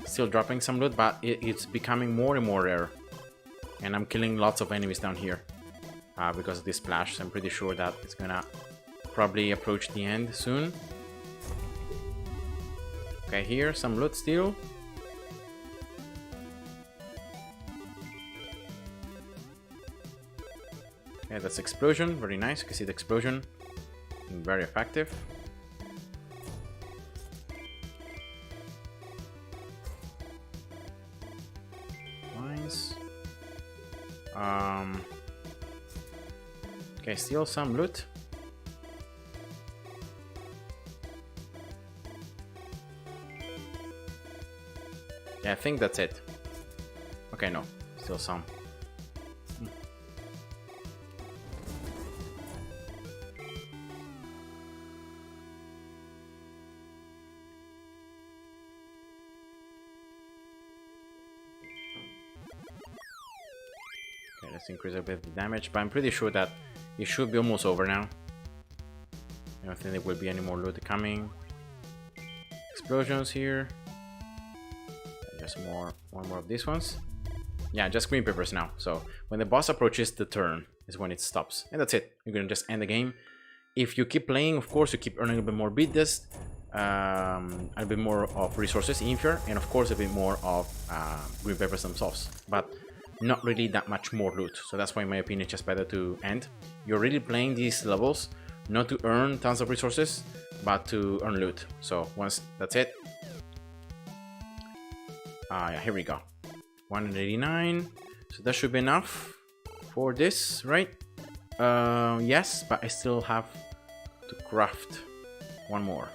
still dropping some loot, but it's becoming more and more rare. And I'm killing lots of enemies down here because of this splash. So I'm pretty sure that it's gonna probably approach the end soon. Okay, here, some loot still. Okay, that's explosion. Very nice. You can see the explosion. Very effective. Mines. Okay, steal some loot. Yeah, I think that's it. Okay, no, still some. Okay, let's increase a bit of the damage, but I'm pretty sure that it should be almost over now. I don't think there will be any more loot coming. Explosions here. Just one more of these ones. Yeah, just green peppers now. So when the boss approaches the turn is when it stops. And that's it. You're gonna just end the game. If you keep playing, of course, you keep earning a bit more beat dust, a bit more of resources, inferior, and of course a bit more of green peppers themselves. But not really that much more loot. So that's why in my opinion it's just better to end. You're really playing these levels not to earn tons of resources, but to earn loot. So once that's it. Yeah, here we go. 189. So that should be enough for this, right? Yes, but I still have to craft one more.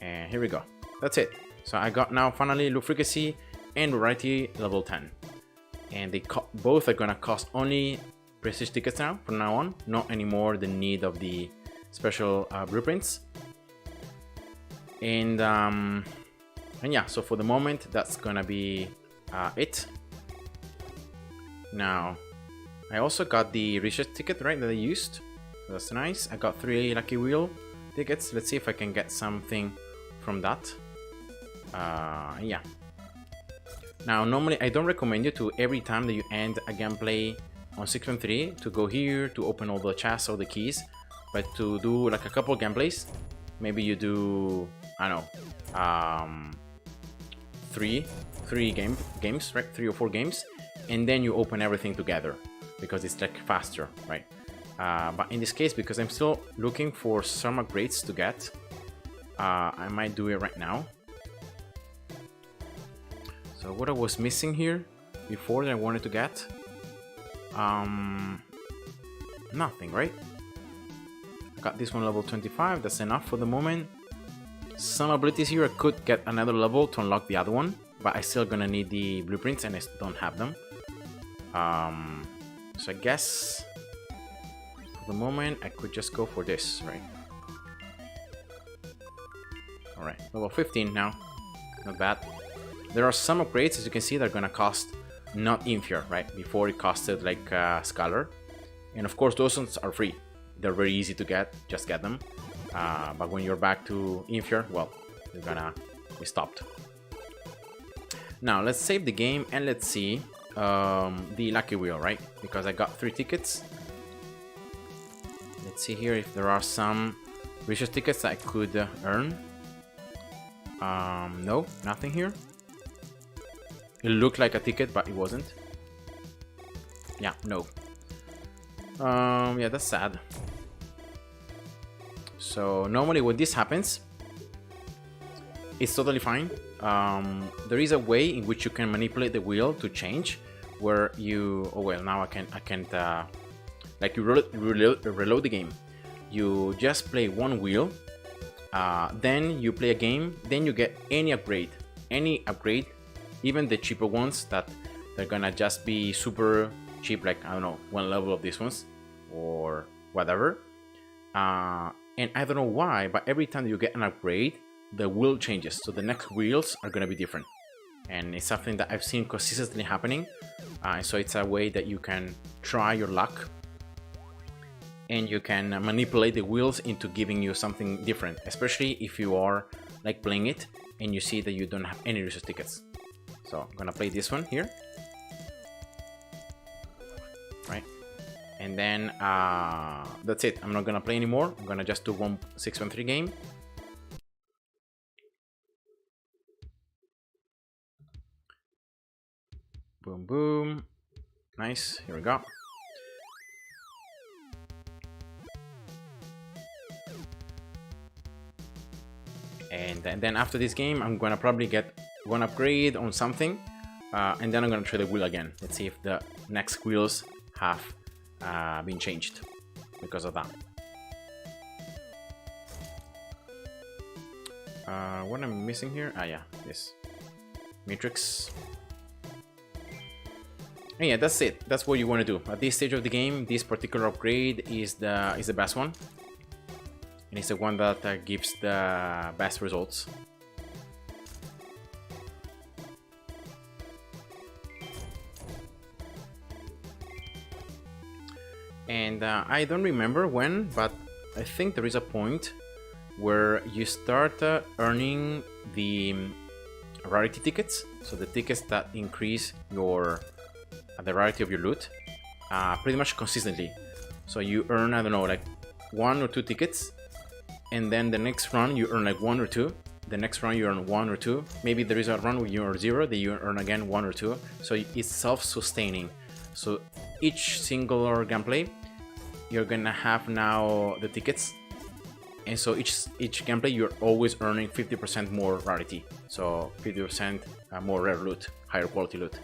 And here we go. That's it. So I got now finally loot frequency and variety level 10. And they both are gonna cost only prestige tickets now from now on, not anymore the need of the special blueprints. And yeah, so for the moment that's gonna be it. Now I also got the research ticket, right, that I used. So that's nice. I got 3 lucky wheel tickets. Let's see if I can get something from that. Yeah. Now normally I don't recommend you to, every time that you end a gameplay on 6.3, to go here to open all the chests or the keys, but to do like a couple gameplays. Maybe you do, I don't know, three games, right? 3 or 4 games, and then you open everything together because it's like faster, right? But in this case, because I'm still looking for some upgrades to get, I might do it right now. So what I was missing here before that I wanted to get, nothing, right? Got this one level 25, that's enough for the moment. Some abilities here I could get another level to unlock the other one, but I still gonna need the blueprints and I don't have them. So I guess for the moment I could just go for this, right? Alright, level 15 now, not bad. There are some upgrades, as you can see, that are gonna cost not Inferior, right? Before it costed like Scholar. And of course those ones are free. They're very easy to get, just get them. But when you're back to Inferior, well, you're gonna be stopped. Now let's save the game and let's see the lucky wheel, right? Because I got 3 tickets. Let's see here if there are some research tickets that I could earn. No, nothing here. It looked like a ticket, but it wasn't. Yeah, no. Yeah, that's sad. So normally when this happens, it's totally fine. There is a way in which you can manipulate the wheel to change, where you, oh well, now I can't like you reload the game. You just play one wheel, then you play a game, then you get any upgrade, even the cheaper ones that they're gonna just be super cheap, like I don't know, 1 level of these ones or whatever. And I don't know why, but every time you get an upgrade, the wheel changes, so the next wheels are gonna be different. And it's something that I've seen consistently happening. So it's a way that you can try your luck, and you can manipulate the wheels into giving you something different, especially if you are like playing it and you see that you don't have any research tickets. So I'm gonna play this one here, right? And then that's it. I'm not gonna play anymore. I'm gonna just do 613 game. Boom, boom. Nice. Here we go. And then after this game, I'm gonna probably get 1 upgrade on something, and then I'm gonna try the wheel again. Let's see if the next wheels have been changed because of that. What am I missing here? Ah, yeah, this matrix. And yeah, that's it. That's what you want to do at this stage of the game. This particular upgrade is the best one, and it's the one that gives the best results. And I don't remember when, but I think there is a point where you start earning the rarity tickets. So the tickets that increase your the rarity of your loot pretty much consistently. So you earn, I don't know, like 1 or 2 tickets, and then the next run you earn like 1 or 2, the next run you earn 1 or 2. Maybe there is a run where you earn 0, then you earn again 1 or 2. So it's self-sustaining. So each singular gameplay, you're gonna have now the tickets, and so each gameplay you're always earning 50% more rarity, so 50% more rare loot, higher quality loot.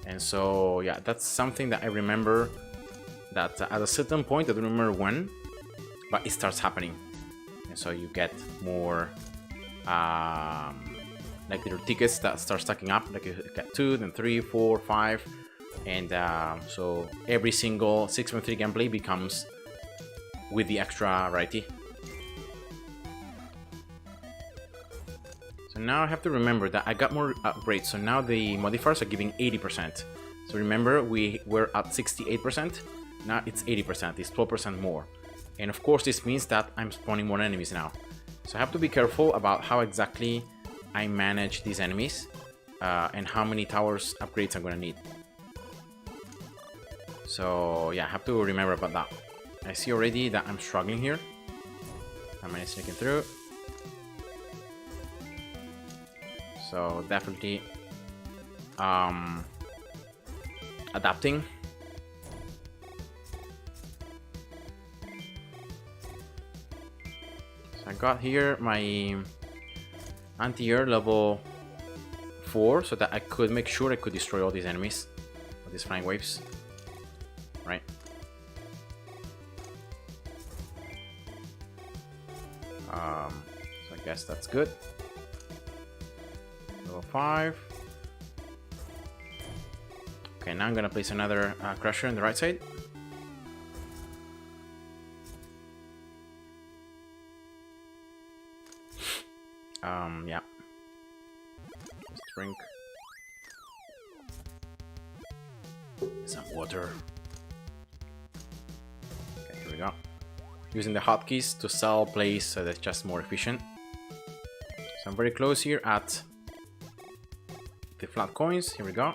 And so yeah, that's something that I remember, that at a certain point, I don't remember when, but it starts happening. And so you get more like little tickets that start stacking up, like you get 2, then 3, 4, 5, and so every single 6.3 gameplay becomes with the extra rarity. So now I have to remember that I got more upgrades, so now the modifiers are giving 80%. So remember, we were at 68%, now it's 80%, it's 12% more. And of course this means that I'm spawning more enemies now. So I have to be careful about how exactly I manage these enemies and how many towers upgrades I'm gonna need. So yeah, I have to remember about that. I see already that I'm struggling here. I'm sneaking through. So definitely adapting. So I got here my anti-air level 4 so that I could make sure I could destroy all these enemies, all these flying waves. Right. So I guess that's good. Level 5. Okay, now I'm gonna place another crusher on the right side. Yeah. Just drink some water. Okay, here we go. Using the hotkeys to sell place so that's just more efficient. So I'm very close here at the flat coins. Here we go.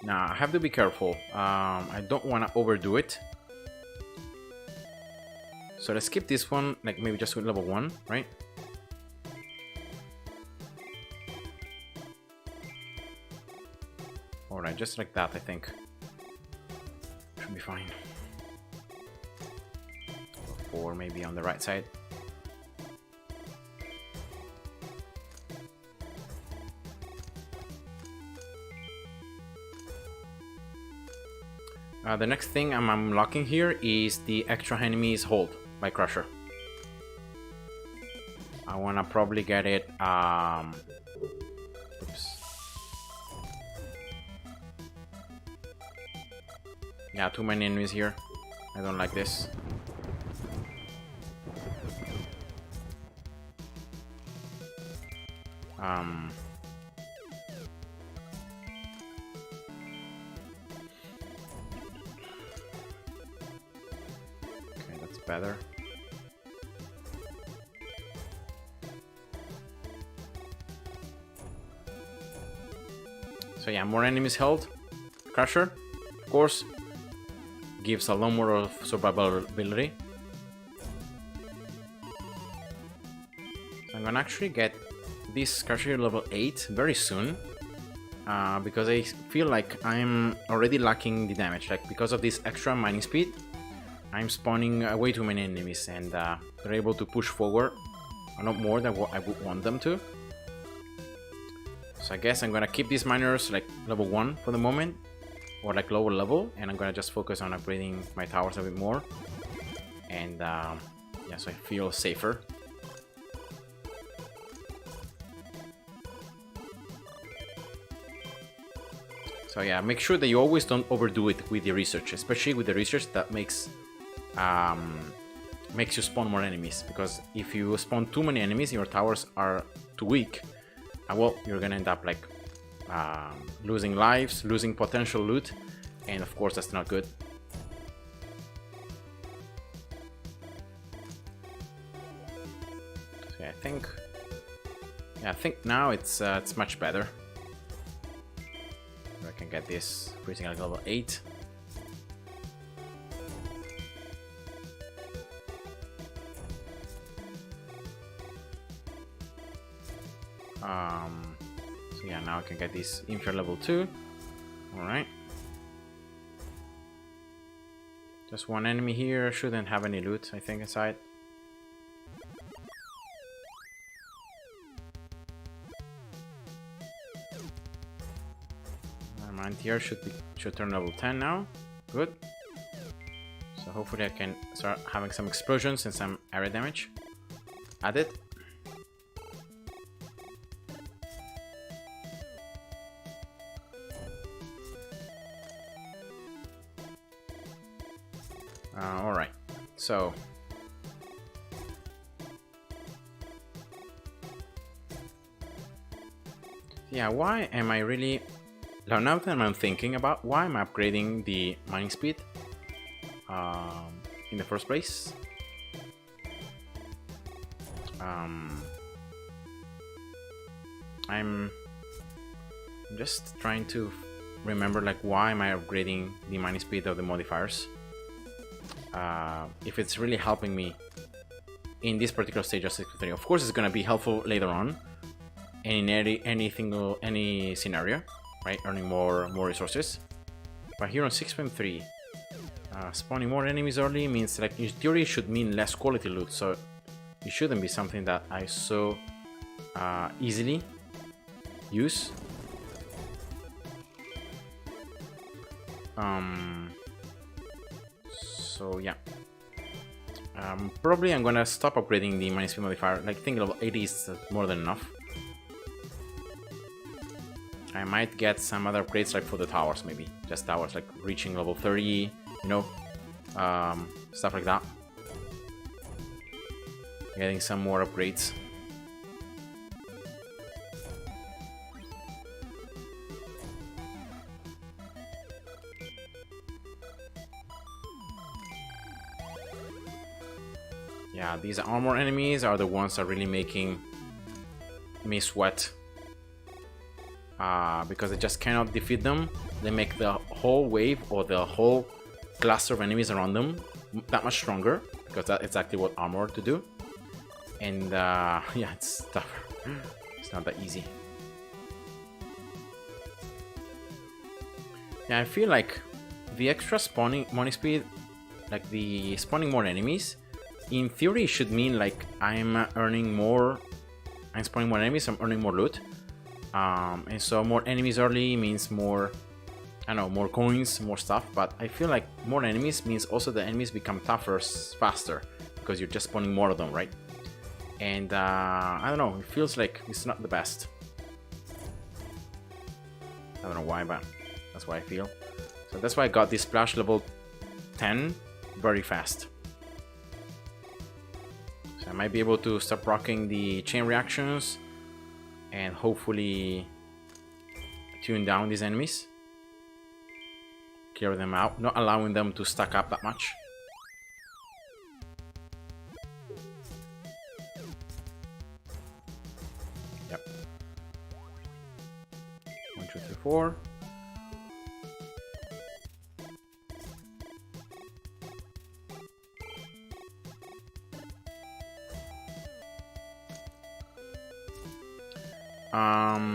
Now I have to be careful. I don't want to overdo it. So let's skip this one, like maybe just with level 1, right? Alright, just like that, I think. Should be fine. Level 4 maybe on the right side. The next thing I'm unlocking here is the extra enemies hold by Crusher. I wanna probably get it. Oops. Yeah, too many enemies here. I don't like this. Okay, that's better. So yeah, more enemies held. Crusher, of course, gives a lot more of survivability. So I'm gonna actually get this Crusher level 8 very soon. Because I feel like I'm already lacking the damage. Like, because of this extra mining speed, I'm spawning way too many enemies, and they're able to push forward a lot more than what I would want them to. So I guess I'm gonna keep these miners like level 1 for the moment, or like lower level, and I'm gonna just focus on upgrading my towers a bit more. And yeah, so I feel safer. So yeah, make sure that you always don't overdo it with the research, especially with the research that makes you spawn more enemies. Because if you spawn too many enemies, your towers are too weak. Well, you're gonna end up like losing lives, losing potential loot, and of course that's not good. So yeah, I think now it's much better. I can get this freezing at level 8. So yeah, now I can get this Infinite level 2. Alright. Just one enemy here. Shouldn't have any loot, I think, inside. My anti-air should turn level 10 now. Good. So hopefully I can start having some explosions and some area damage added. Alright, so yeah, why am I really... Now that I'm thinking about why I'm upgrading the mining speed in the first place. I'm just trying to remember like why am I upgrading the mining speed of the modifiers. If it's really helping me in this particular stage of 6.3. Of course it's gonna be helpful later on in any scenario, right? Earning more resources. But here on 6.3, spawning more enemies early means, like, in theory, should mean less quality loot, so it shouldn't be something that I so easily use. So yeah, probably I'm gonna stop upgrading the mining speed modifier. Like, I think level 80 is more than enough. I might get some other upgrades, like for the towers, maybe just towers, like reaching level 30, you know, stuff like that. Getting some more upgrades. Yeah, these armor enemies are the ones that are really making me sweat. Because I just cannot defeat them. They make the whole wave or the whole cluster of enemies around them that much stronger, because that's exactly what armor to do. And yeah, it's tougher. It's not that easy. Yeah, I feel like the extra spawning money speed, like the spawning more enemies, in theory should mean like I'm spawning more enemies, I'm earning more loot. And so more enemies early means more, I don't know, more coins, more stuff. But I feel like more enemies means also the enemies become tougher faster, because you're just spawning more of them, right? And I don't know, it feels like it's not the best. I don't know why, but that's why I feel. So that's why I got this splash level 10 very fast. So I might be able to start rocking the chain reactions and hopefully tune down these enemies, clear them out, not allowing them to stack up that much. Yep. 1, 2, 3, 4.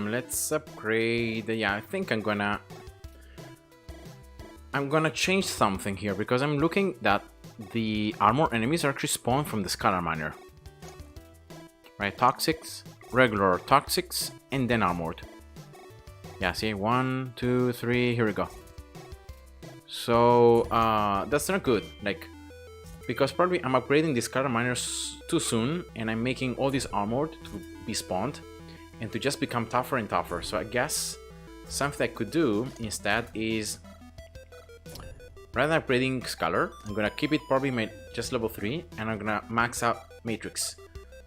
Let's upgrade. Yeah, I think I'm gonna change something here, because I'm looking that the armor enemies are actually spawned from the scalar miner, right? Toxics, regular toxics, and then armored. Yeah, see, 1, 2, 3. Here we go. So that's not good, like, because probably I'm upgrading the scalar miners too soon, and I'm making all these armored to be spawned and to just become tougher and tougher. So I guess something I could do instead is, rather than upgrading Scalar, I'm gonna keep it probably just level 3, and I'm gonna max out Matrix.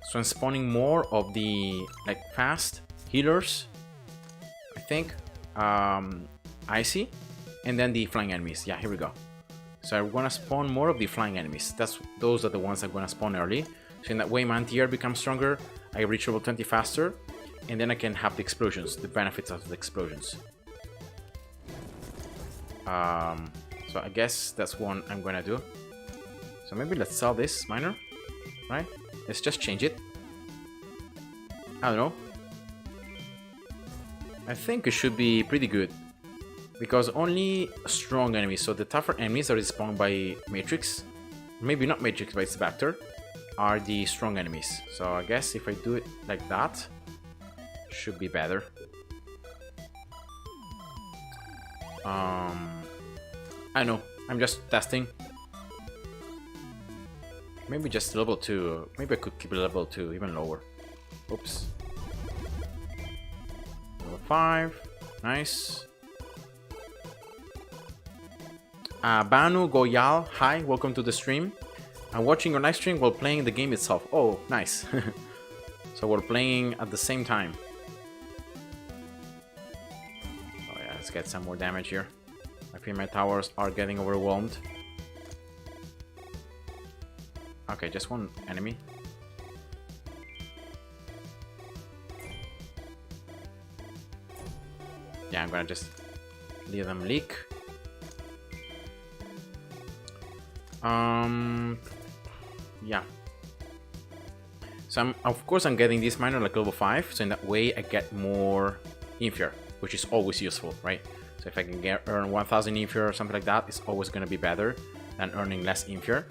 So I'm spawning more of the like fast healers, I think, icy, and then the flying enemies. Yeah, here we go. So I'm gonna spawn more of the flying enemies. Those are the ones I'm gonna spawn early. So in that way my anti-air becomes stronger, I reach level 20 faster, and then I can have the explosions, the benefits of the explosions. So I guess that's one I'm gonna do. So maybe let's sell this miner, right? Let's just change it. I don't know. I think it should be pretty good. Because only strong enemies, so the tougher enemies that is spawned by Matrix, maybe not Matrix, but it's Vector, are the strong enemies. So I guess if I do it like that, should be better. I know, I'm just testing. Maybe just level 2, maybe I could keep it level 2, even lower. Oops. Level 5, nice. Banu Goyal, hi, welcome to the stream. I'm watching your live stream while playing the game itself. Oh, nice. So we're playing at the same time. Oh yeah, let's get some more damage here. I feel my towers are getting overwhelmed. Okay, just one enemy. Yeah, I'm gonna just leave them leak. Yeah. So of course I'm getting this miner like level 5, so in that way I get more inferior, which is always useful, right? So if I can earn 1000 inferior or something like that, it's always going to be better than earning less inferior.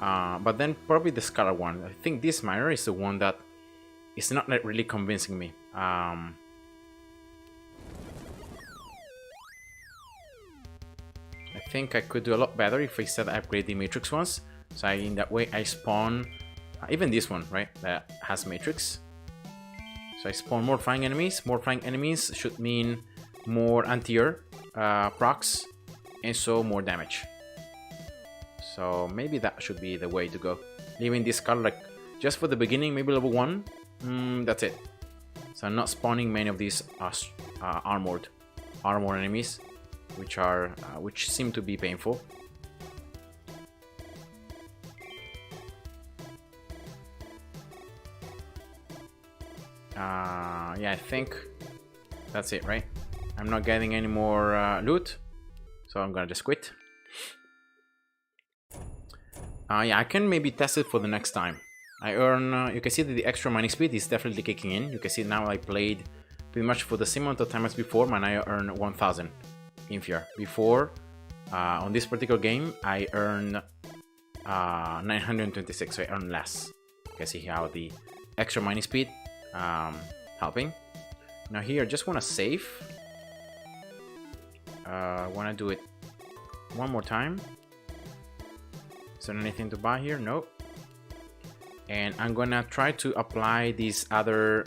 But then probably the Scarlet one. I think this miner is the one that is not like really convincing me. I think I could do a lot better if I said I upgrade the Matrix ones. So in that way I spawn, even this one, right, that has Matrix. So I spawn more flying enemies. More flying enemies should mean more anti-air procs, and so more damage. So maybe that should be the way to go. Leaving this card like just for the beginning, maybe level 1. That's it. So I'm not spawning many of these armored enemies, which seem to be painful. Yeah, I think that's it, right? I'm not getting any more loot, so I'm gonna just quit. Yeah, I can maybe test it for the next time. I earn, you can see that the extra mining speed is definitely kicking in. You can see now I played pretty much for the same amount of time as before, and I earn 1000 inferior. Before, on this particular game, I earned 926, so I earn less. You can see how the extra mining speed helping. Now here, I just want to save. I want to do it one more time. Is there anything to buy here? Nope. And I'm gonna try to apply this other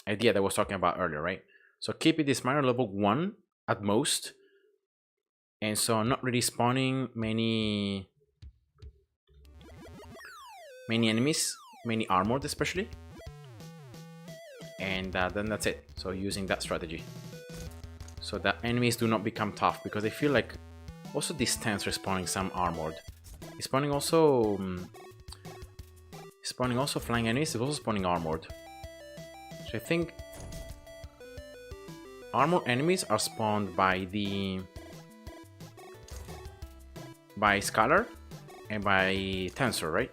idea that I was talking about earlier, right? So keeping this miner level 1 at most, and so I'm not really spawning many enemies, many armored especially, and then that's it. So using that strategy, so that enemies do not become tough, because I feel like also these tanks are spawning some armored. It's spawning also flying enemies. It's also spawning armored. So I think armored enemies are spawned by Scalar and by Tensor, right?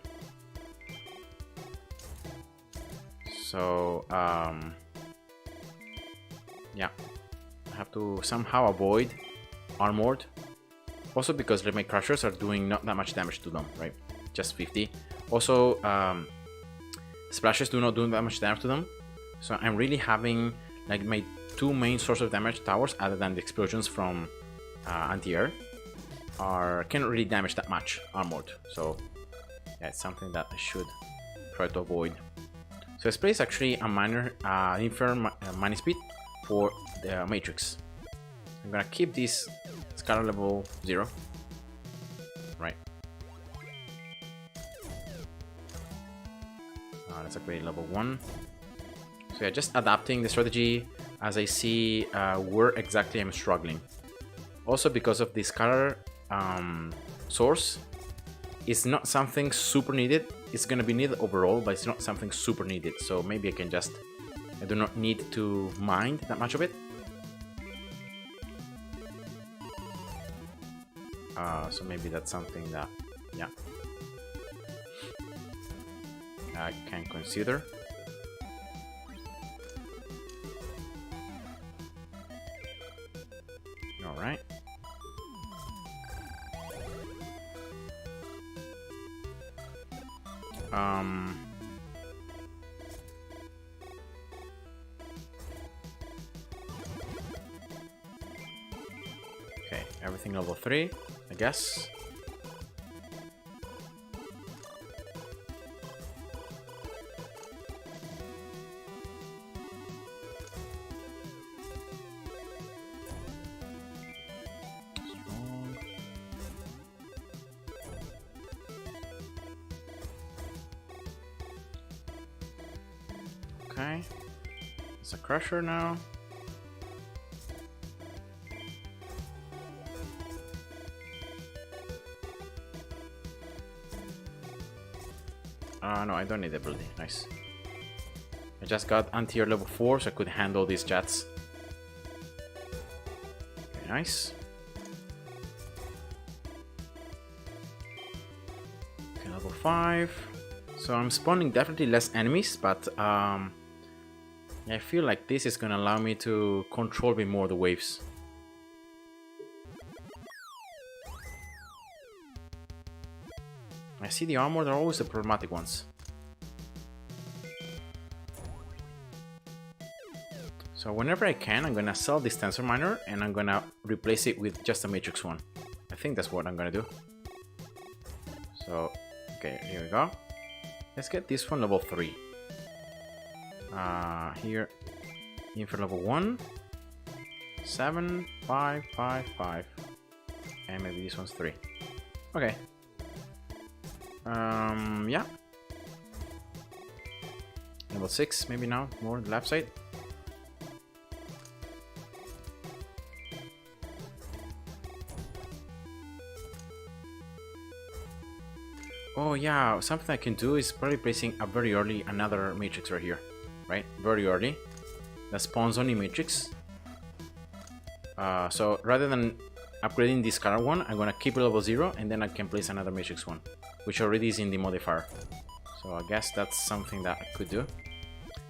So yeah, I have to somehow avoid armored. Also because my crushers are doing not that much damage to them, right? Just 50. Also, splashes do not do that much damage to them. So I'm really having like my two main sources of damage towers, other than the explosions from anti-air, cannot really damage that much armored. So yeah, it's something that I should try to avoid. So let's place actually a minor infernal mining speed for the Matrix. I'm gonna keep this Scalar level 0. Right. Let's upgrade level 1. So yeah, just adapting the strategy as I see where exactly I'm struggling. Also because of the Scalar source, it's not something super needed. It's gonna be needed overall, but it's not something super needed. So maybe I can just, I do not need to mind that much of it. So maybe that's something that, yeah, I can consider. Alright. Okay, everything level 3, I guess. Okay, it's a crusher now. No, I don't need the ability. Nice. I just got anti-air level 4, so I could handle these jets. Okay, nice. Okay, level 5. So I'm spawning definitely less enemies, but I feel like this is gonna allow me to control a bit more the waves. I see the armor, they're always the problematic ones. So whenever I can, I'm gonna sell this tensor miner and I'm gonna replace it with just a matrix one. I think that's what I'm gonna do. So, okay, here we go. Let's get this one level 3. Here, info level 1, 7, 5, 5, 5, and maybe this one's 3. Okay. Yeah. Level 6, maybe now, more on the left side. Oh yeah, something I can do is probably placing a very early another matrix right here, right? Very early. That spawns only matrix. So rather than upgrading this color one, I'm gonna keep it level 0 and then I can place another matrix one, which already is in the modifier. So I guess that's something that I could do.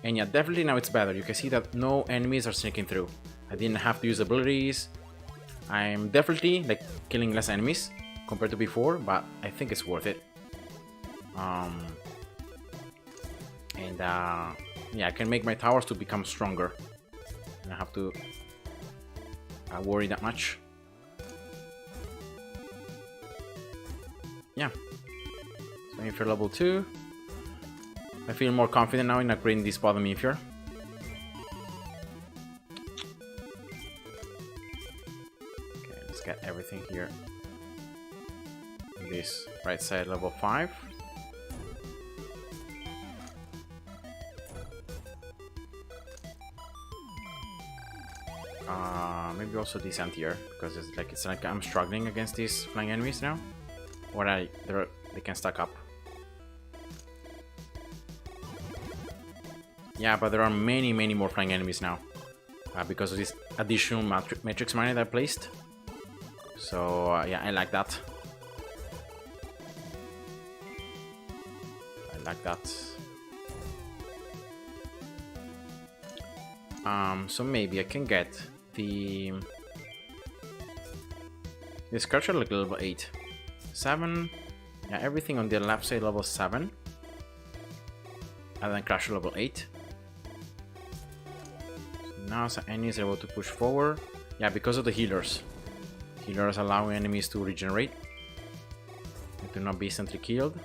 And yeah, definitely now it's better. You can see that no enemies are sneaking through. I didn't have to use abilities. I'm definitely like killing less enemies compared to before, but I think it's worth it. Yeah, I can make my towers to become stronger. I don't have to worry that much. Yeah. So inferior level 2. I feel more confident now in upgrading this bottom inferior. Okay, let's get everything here. This right side level 5. Maybe also this anti-air, because it's like I'm struggling against these flying enemies now. Or they can stack up. Yeah, but there are many more flying enemies now because of this additional matrix miner that I placed. So yeah, I like that. I like that. So maybe I can get this culture like level 8, 7. Yeah, everything on the left side level 7, and then Crusher level 8. So now Annie is able to push forward. Yeah, because of the healers. Healers allow enemies to regenerate and to not be instantly killed.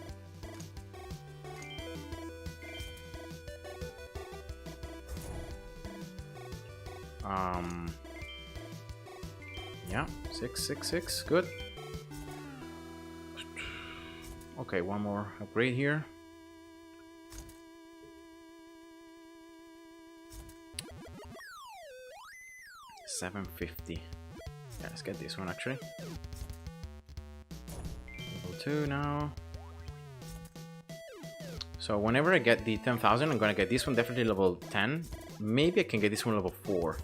Yeah, 6, 6, 6, good. Okay, one more upgrade here. $750. Yeah, let's get this one actually. Level 2 now. So whenever I get the 10,000, I'm gonna get this one definitely level 10. Maybe I can get this one level 4.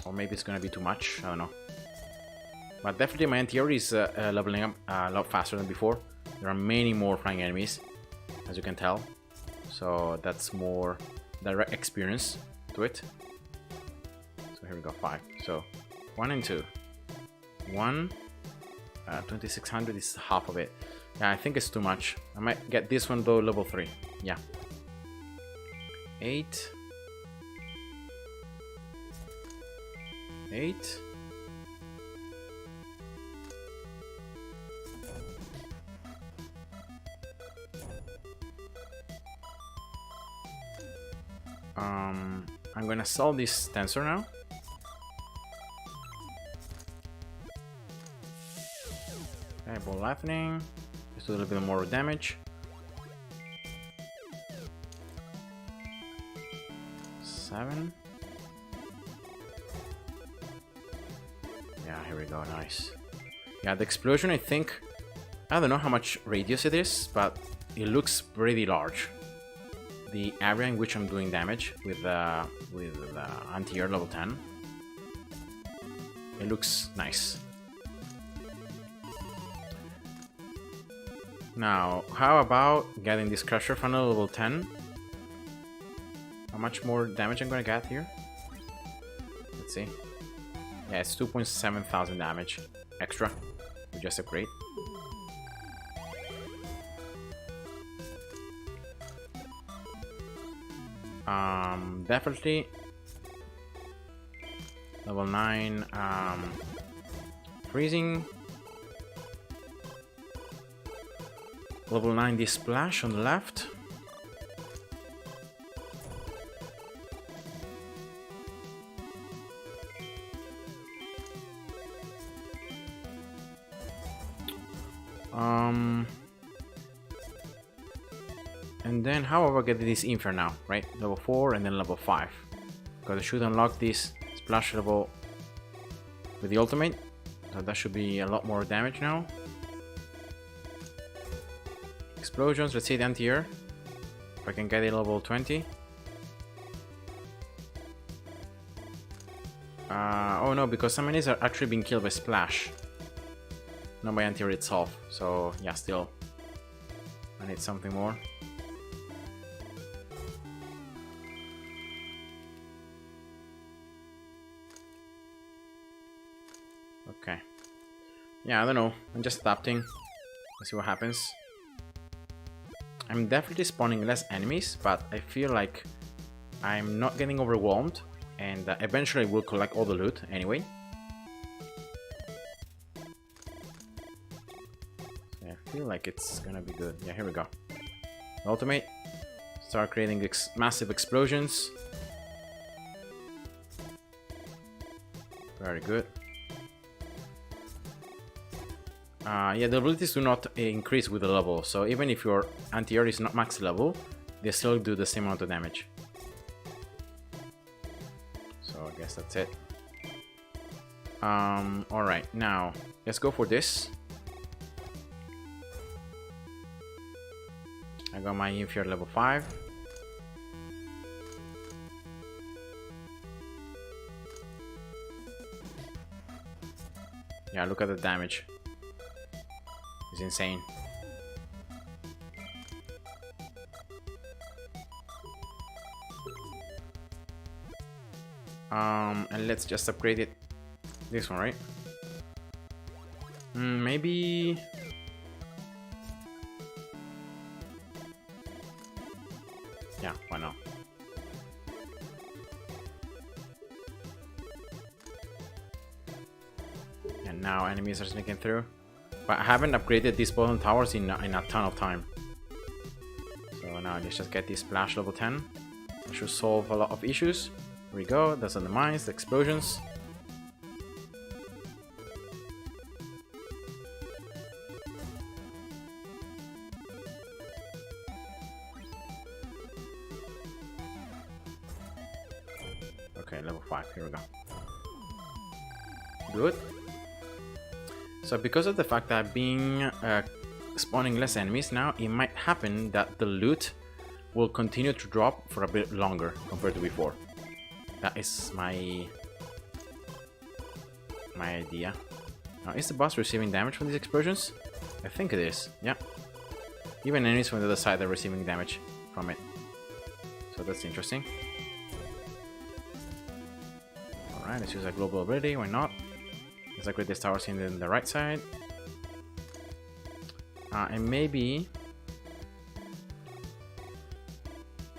Or maybe it's gonna be too much, I don't know. But definitely my anti-air is leveling up a lot faster than before. There are many more flying enemies, as you can tell. So that's more direct experience to it. So here we go, 5. So 1 and 2. 1, 2600 is half of it. Yeah, I think it's too much. I might get this one though, level 3. Yeah. 8. 8. I'm gonna sell this tensor now. Okay, ball lightning. Just do a little bit more damage. 7. Yeah, here we go, nice. Yeah, the explosion, I think, I don't know how much radius it is, but it looks pretty large. The area in which I'm doing damage with anti-air level 10, it looks nice. Now, how about getting this Crusher Funnel level 10? How much more damage I'm gonna get here? Let's see. Yeah, it's 2,700 damage extra. We just upgrade. Definitely level 9 freezing. Level 9 this splash on the left. And then how about getting this Infer now, right? Level 4 and then level 5. Because I should unlock this splash level with the ultimate. So that should be a lot more damage now. Explosions, let's see the anti-air. If I can get it level 20. Oh no, because some enemies are actually being killed by splash, not by anti-air itself. So yeah, still, I need something more. Okay. Yeah, I don't know. I'm just adapting. Let's see what happens. I'm definitely spawning less enemies, but I feel like I'm not getting overwhelmed, and eventually we'll collect all the loot anyway. So I feel like it's gonna be good. Yeah, here we go. Ultimate. Start creating massive explosions. Very good. Yeah, the abilities do not increase with the level, so even if your anti-air is not max level, they still do the same amount of damage. So I guess that's it. Alright, now let's go for this. I got my Infer level 5. Yeah, look at the damage. It's insane. And let's just upgrade it. This one, right? Maybe. Yeah, why not? And now enemies are sneaking through. But I haven't upgraded these bottom towers in a ton of time. So now let's just get this splash level 10. That should solve a lot of issues. Here we go. That's on the mines, the explosions. Okay, level 5. Here we go. Good. So because of the fact that I've been spawning less enemies now, it might happen that the loot will continue to drop for a bit longer compared to before. That is my idea. Now, is the boss receiving damage from these explosions? I think it is, yeah. Even enemies from the other side are receiving damage from it. So that's interesting. Alright, let's use a global ability, why not? Let's upgrade this tower scene in the right side. And maybe...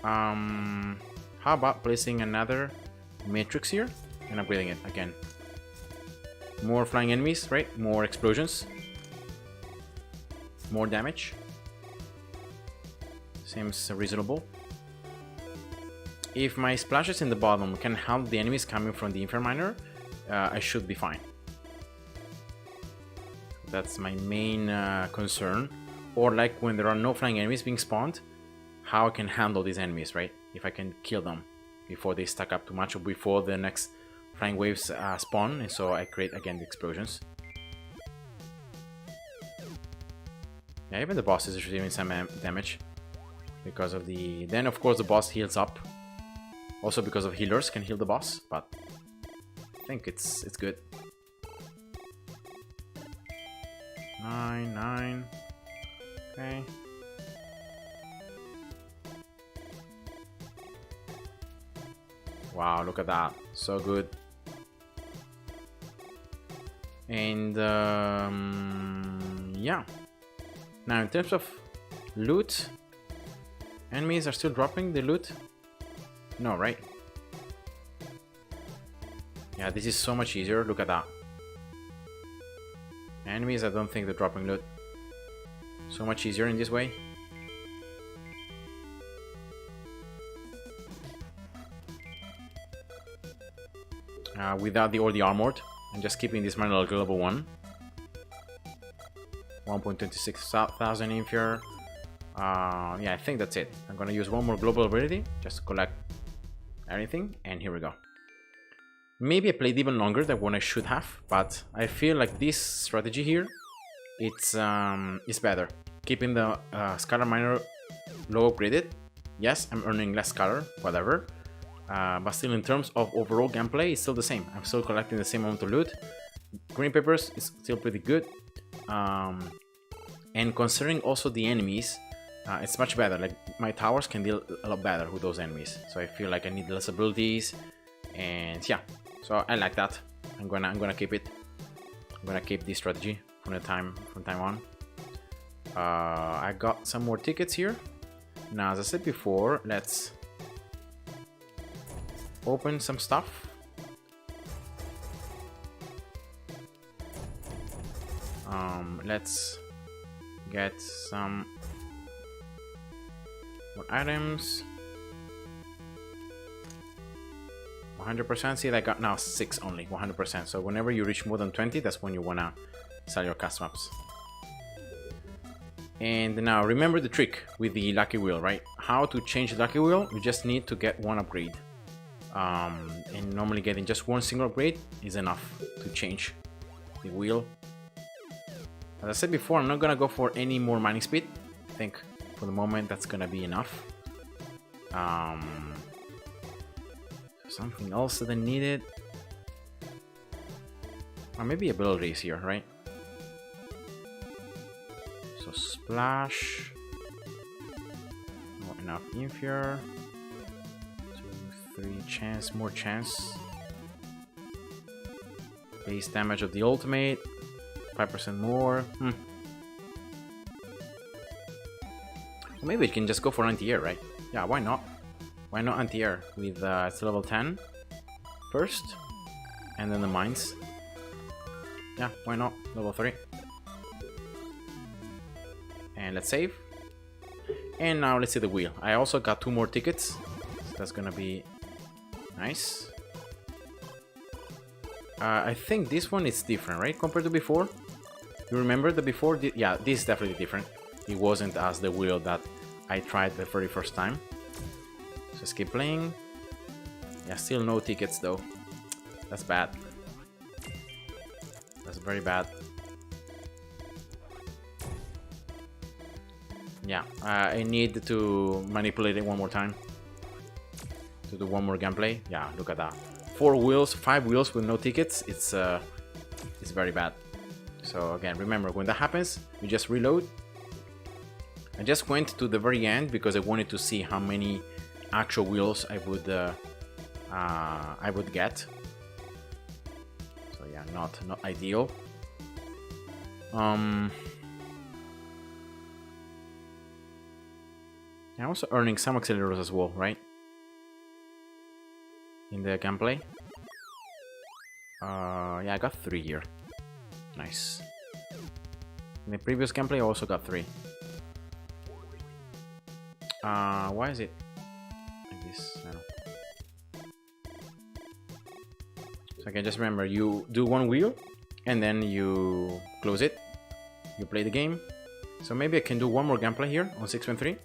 how about placing another matrix here and upgrading it again? More flying enemies, right? More explosions. More damage. Seems reasonable. If my splashes in the bottom can help the enemies coming from the Inferminer, I should be fine. That's my main concern. Or like when there are no flying enemies being spawned, how I can handle these enemies, right? If I can kill them before they stack up too much or before the next flying waves spawn, and so I create again the explosions. Yeah, even the boss is receiving some damage because of the... Then of course the boss heals up. Also because of healers can heal the boss, but I think it's good. 9. Okay. Wow, look at that. So good. And yeah. Now in terms of loot, enemies are still dropping the loot? No, right? Yeah, this is so much easier. Look at that. Enemies, I don't think they're dropping loot. So much easier in this way. Without all the armored, and just keeping this manual global one. 1.26 thousand inferior. Yeah, I think that's it. I'm gonna use one more global ability just to collect everything, and here we go. Maybe I played even longer than what I should have, but I feel like this strategy here, it's better. Keeping the Scalar Miner low upgraded. Yes, I'm earning less Scalar, whatever. But still, in terms of overall gameplay, it's still the same. I'm still collecting the same amount of loot. Green Peppers is still pretty good. And considering also the enemies, it's much better. Like, my towers can deal a lot better with those enemies. So I feel like I need less abilities. And yeah, so I like that. I'm gonna keep it. I'm gonna keep this strategy from time on. I got some more tickets here. Now, as I said before, let's open some stuff. Let's get some more items. 100%. See, I got now 6 only. 100%. So whenever you reach more than 20, that's when you wanna sell your custom maps. And now remember the trick with the lucky wheel, right? How to change the lucky wheel? You just need to get one upgrade. And normally getting just one single upgrade is enough to change the wheel. As I said before, I'm not gonna go for any more mining speed. I think for the moment that's gonna be enough. Something else that I needed, or maybe abilities here, right? So splash, not enough inferior. 2, 3 chance, more chance. Base damage of the ultimate, 5% more. Well, maybe we can just go for anti-air, right? Yeah, why not? Why not anti-air with it's level 10 first, and then the mines. Yeah, why not? Level 3. And let's save. And now let's see the wheel. I also got 2 more tickets. So that's gonna be nice. I think this one is different, right? Compared to before. You remember the before? Yeah, this is definitely different. It wasn't as the wheel that I tried the very first time. So let's keep playing. Yeah, still no tickets though. That's bad. That's very bad. Yeah, I need to manipulate it one more time to do one more gameplay. Yeah, look at that. 4 wheels, 5 wheels with no tickets. It's very bad. So again, remember, when that happens, you just reload. I just went to the very end because I wanted to see how many actual wheels I would get. yeah, not ideal. I'm also earning some accelerators as well, right? In the gameplay. Yeah, I got 3 here. Nice. In the previous gameplay, I also got 3. Why is it like this? I don't know. So I can just remember, you do one wheel, and then you close it. You play the game. So maybe I can do one more gameplay here on 6.3.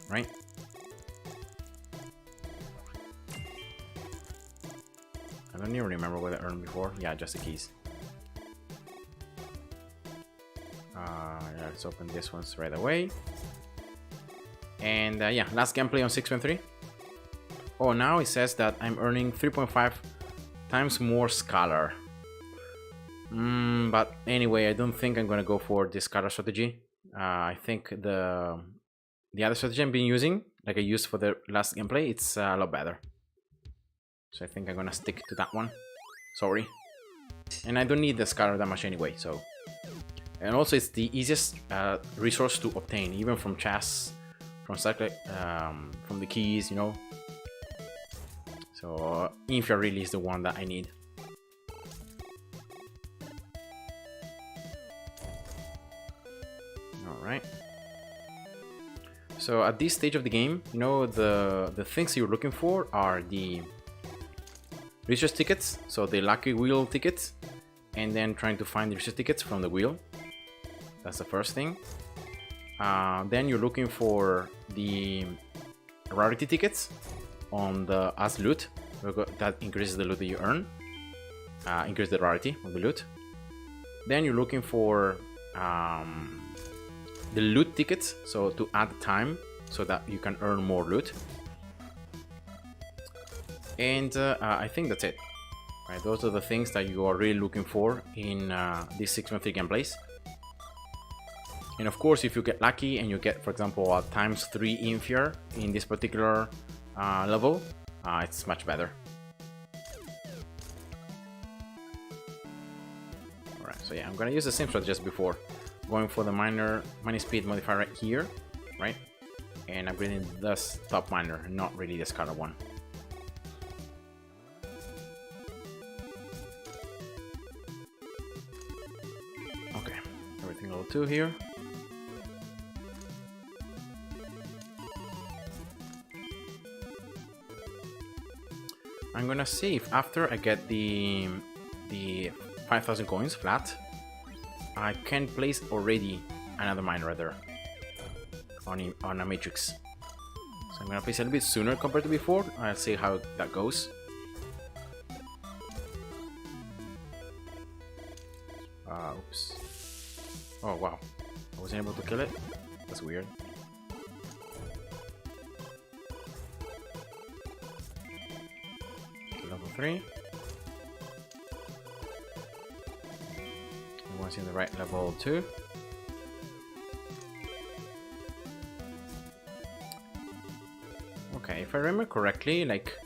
Right? I don't even remember what I earned before. Yeah, just the keys. Yeah, let's open this one right away. And yeah, last gameplay on 6.3. Oh, now it says that I'm earning 3.5 times more Scalar. But anyway, I don't think I'm gonna go for this Scalar strategy. I think the other strategy I'm been using, like I used for the last gameplay, it's a lot better. So I think I'm gonna stick to that one. Sorry. And I don't need the Scalar that much anyway, so. And also it's the easiest resource to obtain, even from chests, from from the keys, you know. So Infia really is the one that I need. Alright. So at this stage of the game, you know, the things you're looking for are the research tickets, so the lucky wheel tickets, and then trying to find the research tickets from the wheel. That's the first thing. Then you're looking for the rarity tickets on the as loot. That increases the loot that you earn. Increase the rarity of the loot. Then you're looking for the loot tickets, so to add time so that you can earn more loot. And I think that's it. Right, those are the things that you are really looking for in these 6.3 gameplays. And of course, if you get lucky and you get, for example, a ×3 Infia in this particular level, it's much better. Alright, so yeah, I'm gonna use the same strategy as before. Going for the mining speed modifier right here, right? And upgrading this top miner, not really the Scalar one. Okay, everything level 2 here. I'm gonna see if after I get the 5,000 coins flat, I can place already another miner right there on a matrix. So I'm gonna place a little bit sooner compared to before. I'll see how that goes. Oops. Oh wow, I wasn't able to kill it. That's weird. Level 3. One's in the right level 2. Okay, if I remember correctly, like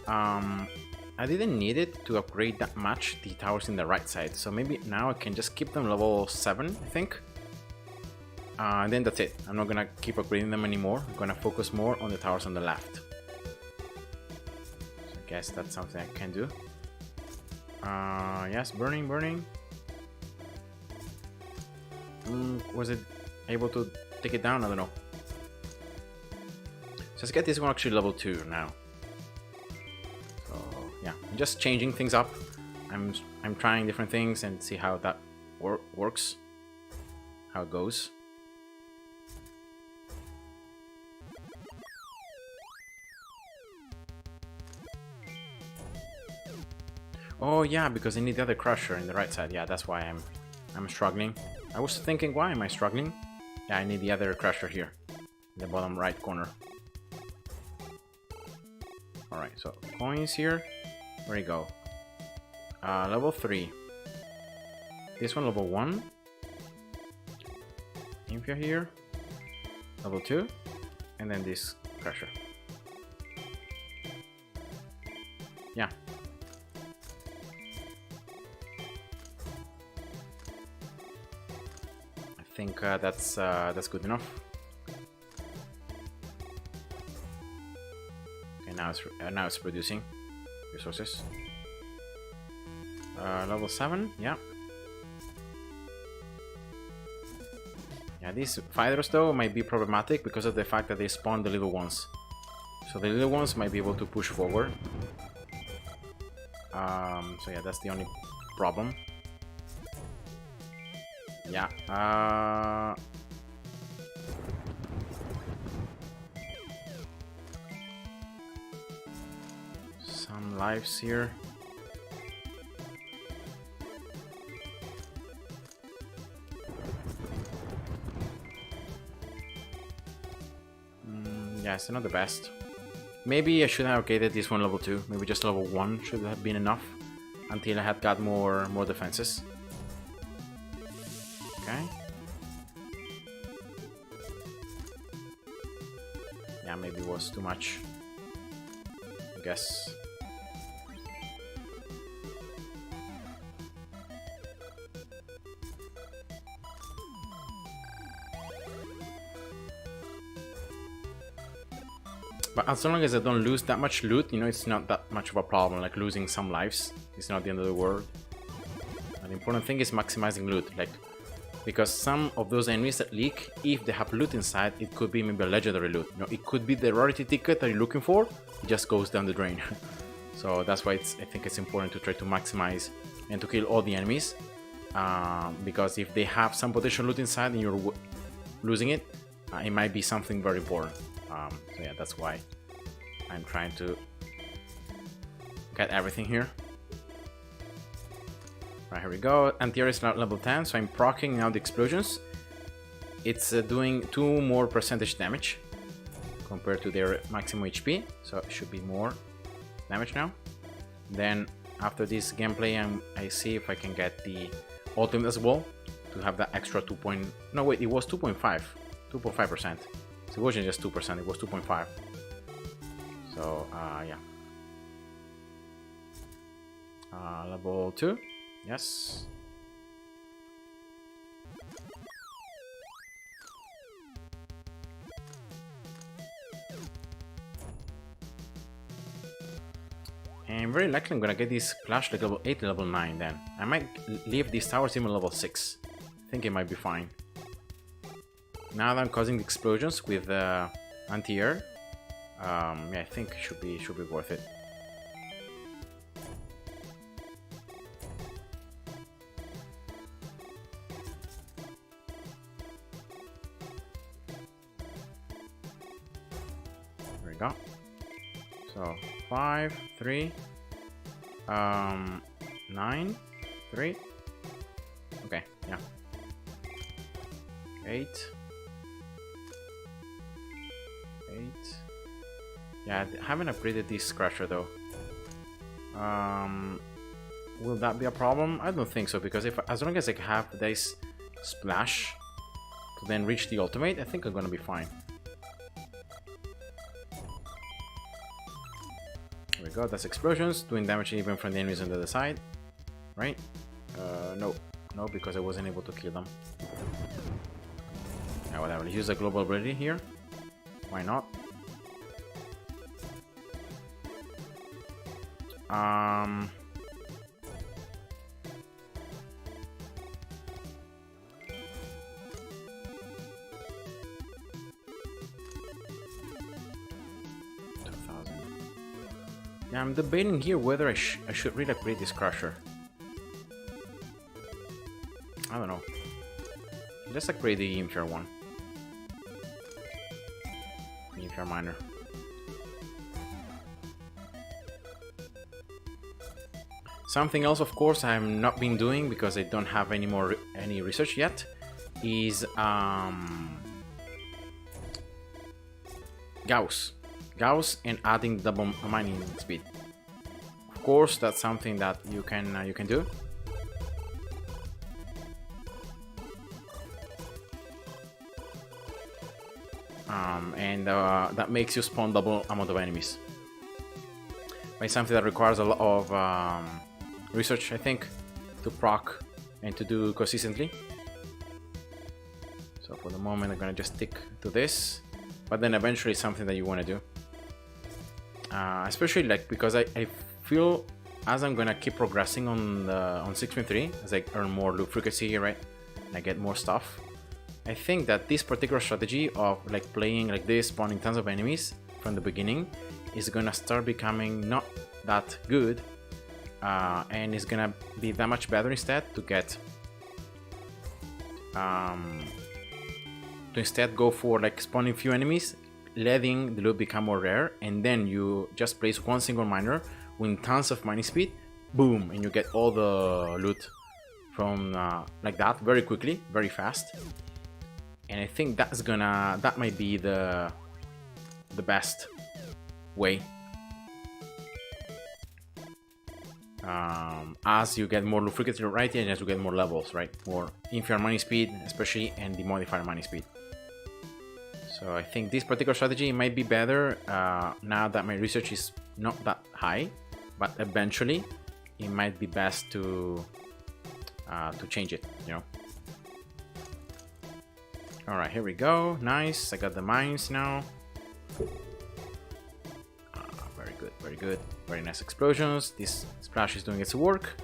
I didn't need it to upgrade that much the towers in the right side, so maybe now I can just keep them level 7, I think. And then that's it. I'm not gonna keep upgrading them anymore. I'm gonna focus more on the towers on the left. So I guess that's something I can do. Yes, burning. Was it able to take it down? I don't know. So let's get this one actually level 2 now. So yeah, I'm just changing things up. I'm trying different things and see how that works, how it goes. Oh yeah, because I need the other crusher in the right side. Yeah, that's why I'm struggling. I was thinking, why am I struggling? Yeah, I need the other crusher here, in the bottom right corner. Alright, so coins here. Where you go? Level 3. This one level 1. Infia here. Level 2. And then this crusher. Yeah. think that's good enough. Okay, now it's producing resources. Level 7, yeah. Yeah, these fighters though might be problematic because of the fact that they spawn the little ones. So the little ones might be able to push forward. So yeah, that's the only problem. Yeah. Some lives here. Yeah, it's not the best. Maybe I should have upgraded this one level 2. Maybe just level 1 should have been enough until I had got more defenses. Okay. Yeah, maybe it was too much, I guess. But as long as I don't lose that much loot, you know, it's not that much of a problem. Like losing some lives, it's not the end of the world. And the important thing is maximizing loot, like, because some of those enemies that leak, if they have loot inside, it could be maybe a legendary loot. You know, it could be the rarity ticket that you're looking for. It just goes down the drain. So that's why I think it's important to try to maximize and to kill all the enemies. Because if they have some potential loot inside and you're losing it, it might be something very important. So yeah, that's why I'm trying to get everything here. Right, here we go. Anti-air is now level 10, so I'm proccing now the explosions. It's doing 2 more percentage damage compared to their maximum HP, so it should be more damage now. Then after this gameplay, I see if I can get the ultimate as well to have that extra 2 point. No wait, it was 2.5%. So it wasn't just 2%, it was 2.5. So yeah. Level 2, yes. And very likely I'm gonna get this clash like level 8 and level 9 then. I might leave these towers even level 6. I think it might be fine. Now that I'm causing the explosions with anti-air, yeah, I think it should be worth it. There we go. So 5, 3, 9, 3. Okay, yeah. 8. Yeah, I haven't upgraded this crusher though. Will that be a problem? I don't think so, because as long as I have this splash to then reach the ultimate, I think I'm gonna be fine. There we go, that's explosions, doing damage even from the enemies on the other side. Right? No, because I wasn't able to kill them. Yeah, whatever, let's use a global ability here. Why not? Yeah, I'm debating here whether I should really upgrade this crusher. I don't know. Let's upgrade the Infer one. The Infer miner. Something else, of course, I have not been doing because I don't have any research yet, is Gauss and adding double mining speed. Of course, that's something that you can do. And that makes you spawn double amount of enemies. But it's something that requires a lot of research, I think, to proc and to do consistently. the moment I'm gonna just stick to this, but then eventually something that you want to do, especially like because I feel as I'm gonna keep progressing on 6.3, as I earn more loot frequency, right, and I get more stuff, I think that this particular strategy of like playing like this, spawning tons of enemies from the beginning, is gonna start becoming not that good, and it's gonna be that much better instead to get to instead go for like spawning few enemies, letting the loot become more rare, and then you just place one single miner, win tons of mining speed, boom, and you get all the loot from like that very quickly, very fast. And I think that might be the best way. As you get more loot frequency, right, and as you get more levels, right, more infinite mining speed, especially, and the modifier mining speed. So I think this particular strategy might be better now that my research is not that high, but eventually it might be best to change it, you know. All right, here we go. Nice. I got the mines now. Very good, very good. Very nice explosions. This splash is doing its work.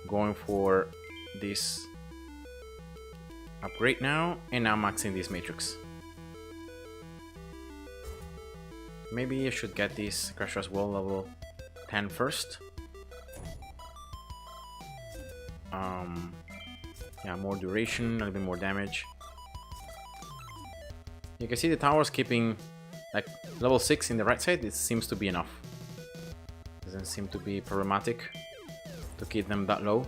Going for this upgrade now, and now maxing this matrix. Maybe I should get this crusher as well, level 10 first. Yeah, more duration, a little bit more damage. You can see the towers keeping like level 6 in the right side. It seems to be enough. Doesn't seem to be problematic to keep them that low.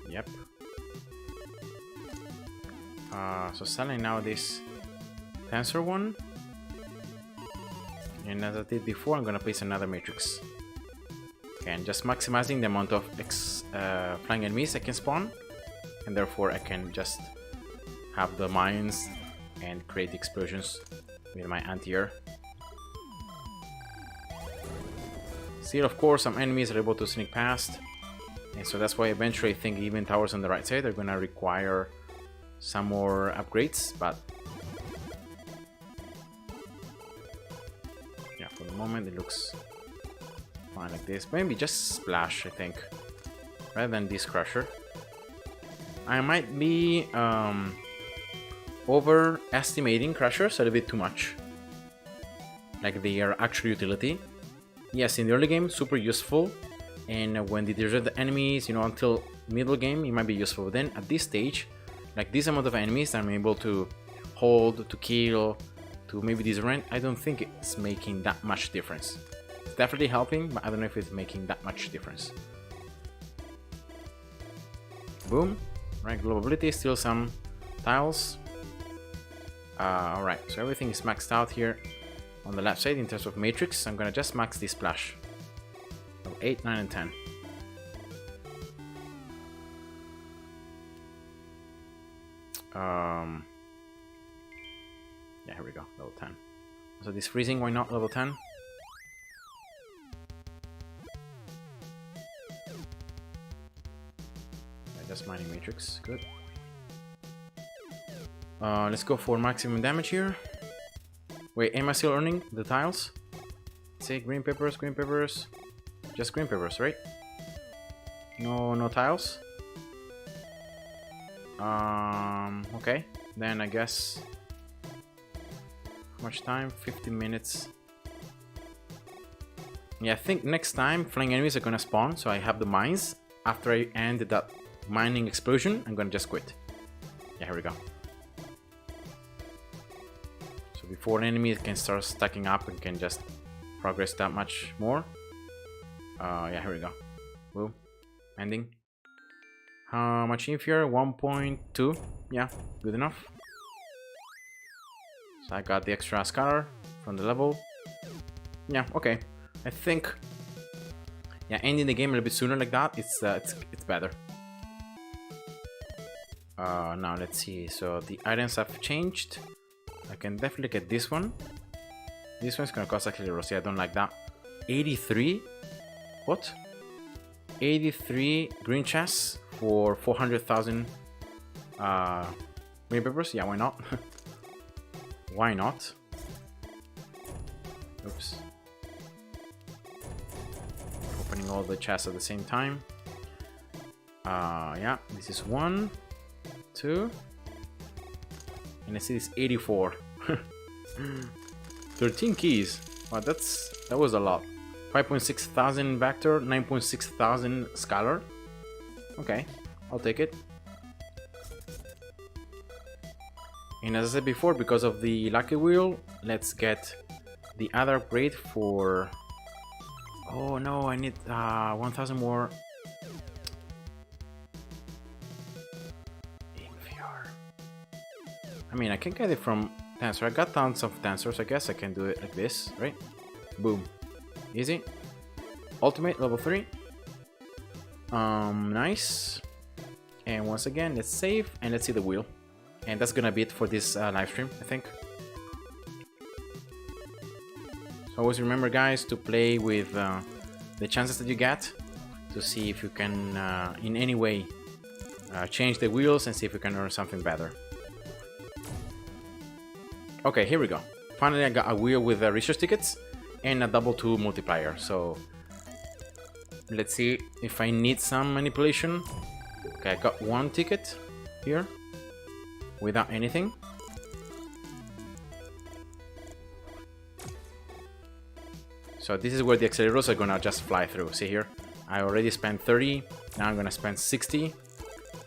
Yep. So selling now this tensor one, and as I did before, I'm gonna place another matrix. Okay, and just maximizing the amount of flying enemies I can spawn, and therefore I can just have the mines and create explosions with my anti-air. Still, of course, some enemies are able to sneak past, and so that's why eventually I think even towers on the right side are gonna require some more upgrades, but yeah, for the moment it looks fine like this. Maybe just splash, I think, rather than this crusher. I might be overestimating crushers a little bit too much, like their actual utility. Yes, in the early game, super useful, and when there's the enemies, you know, until middle game, it might be useful. But then at this stage, like this amount of enemies that I'm able to hold, to kill, to maybe disarray, I don't think it's making that much difference. It's definitely helping, but I don't know if it's making that much difference. Boom. Right, global ability, still some tiles. Alright, so everything is maxed out here on the left side in terms of matrix. I'm gonna just max this splash. 8, 9, and 10. Yeah, here we go, level 10. So this freezing, why not level 10? Yeah, just mining matrix, good. Let's go for maximum damage here. Wait, am I still earning the tiles? Let's say green peppers, just green peppers, right? No tiles. Okay, then I guess how much time? 15 minutes. Yeah, I think next time flying enemies are gonna spawn, so I have the mines. After I end that mining explosion, I'm gonna just quit. Yeah, here we go. So before an enemy can start stacking up and can just progress that much more. Yeah, here we go. Boom. Ending. How much inferior? 1.2. Yeah, good enough. So I got the extra scatter from the level. Yeah, okay. I think, yeah, ending the game a little bit sooner like that, it's better. Now let's see. So the items have changed. I can definitely get this one. This one's gonna cost actually Rossi. I don't like that. 83. What? 83 green chests for 400,000 green peppers. Yeah, why not? Why not? Oops. Opening all the chests at the same time. Yeah, this is 1, 2, and I see this 84. 13 keys. Wow, that was a lot. 5.6 thousand Vector, 9.6 thousand Scholar. Okay, I'll take it. And as I said before, because of the lucky wheel, let's get the other upgrade for... Oh no, I need 1,000 more. I mean, I can get it from Dancer. I got tons of Dancers. I guess I can do it like this, right? Boom. Easy. Ultimate, level 3. Nice. And once again, let's save and let's see the wheel. And that's gonna be it for this live stream, I think. So always remember, guys, to play with the chances that you get to see if you can, in any way, change the wheels and see if you can earn something better. Okay, here we go. Finally, I got a wheel with research tickets and a double 2 multiplier. So let's see if I need some manipulation. Okay, I got 1 ticket here without anything. So this is where the accelerators are gonna just fly through. See here, I already spent 30. Now I'm gonna spend 60,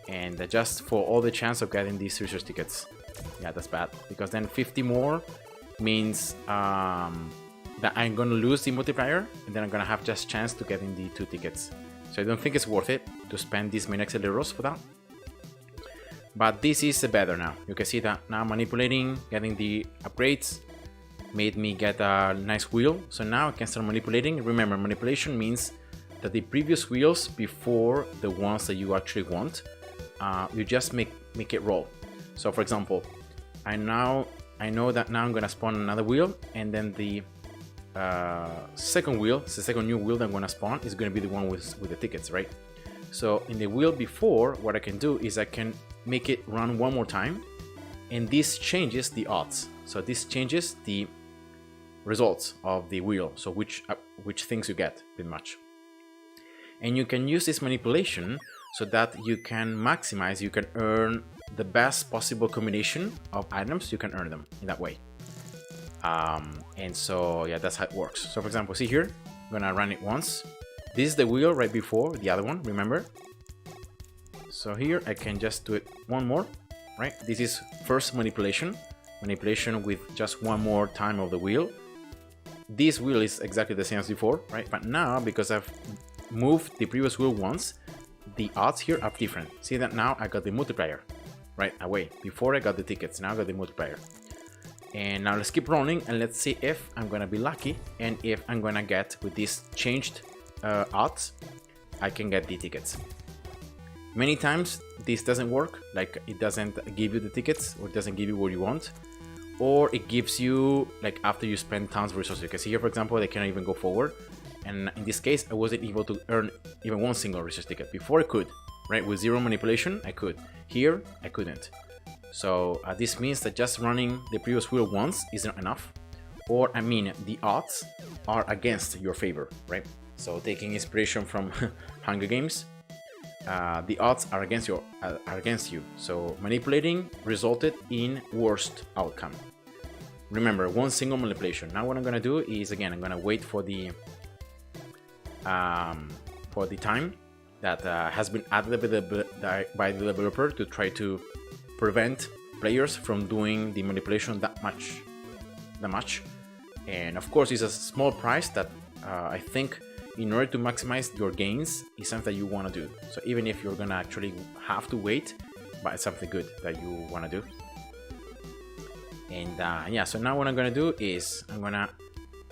and just for all the chance of getting these research tickets. Yeah, that's bad, because then 50 more means that I'm gonna lose the multiplier, and then I'm gonna have just chance to getting the 2 tickets. So I don't think it's worth it to spend these many accelerators for that. But this is better now. You can see that now manipulating, getting the upgrades made me get a nice wheel. So now I can start manipulating. Remember, manipulation means that the previous wheels before the ones that you actually want, you just make it roll. So for example, I know that now I'm gonna spawn another wheel, and then the second wheel, the second new wheel that I'm gonna spawn is gonna be the one with the tickets, right? So in the wheel before, what I can do is I can make it run one more time, and this changes the odds. So this changes the results of the wheel, so which things you get, pretty much. And you can use this manipulation so that you can maximize, you can earn the best possible combination of items. You can earn them in that way. And so yeah, that's how it works. So for example, see here, I'm gonna run it once. This is the wheel right before the other one, remember? So here I can just do it one more, right? This is first manipulation with just one more time of the wheel. This wheel is exactly the same as before, right? But now, because I've moved the previous wheel once, the odds here are different. See that now I got the multiplier right away. Before I got the tickets, now I got the multiplier. And now let's keep rolling, and let's see if I'm gonna be lucky, and if I'm gonna get, with this changed odds, I can get the tickets. Many times this doesn't work, like it doesn't give you the tickets, or it doesn't give you what you want, or it gives you, like, after you spend tons of resources. You can see here, for example, they cannot even go forward, and in this case I wasn't able to earn even one single research ticket. Before I could, right? With zero manipulation I could. Here I couldn't. So this means that just running the previous wheel once isn't enough, or I mean the odds are against your favor, right? So taking inspiration from Hunger Games, the odds are against you. So manipulating resulted in worst outcome. Remember, one single manipulation. Now what I'm gonna do is, again, I'm gonna wait for the time that has been added by the developer to try to prevent players from doing the manipulation that much. And of course, it's a small price that I think, in order to maximize your gains, is something that you want to do. So even if you're gonna actually have to wait, but it's something good that you want to do. And yeah, so now what I'm gonna do is I'm gonna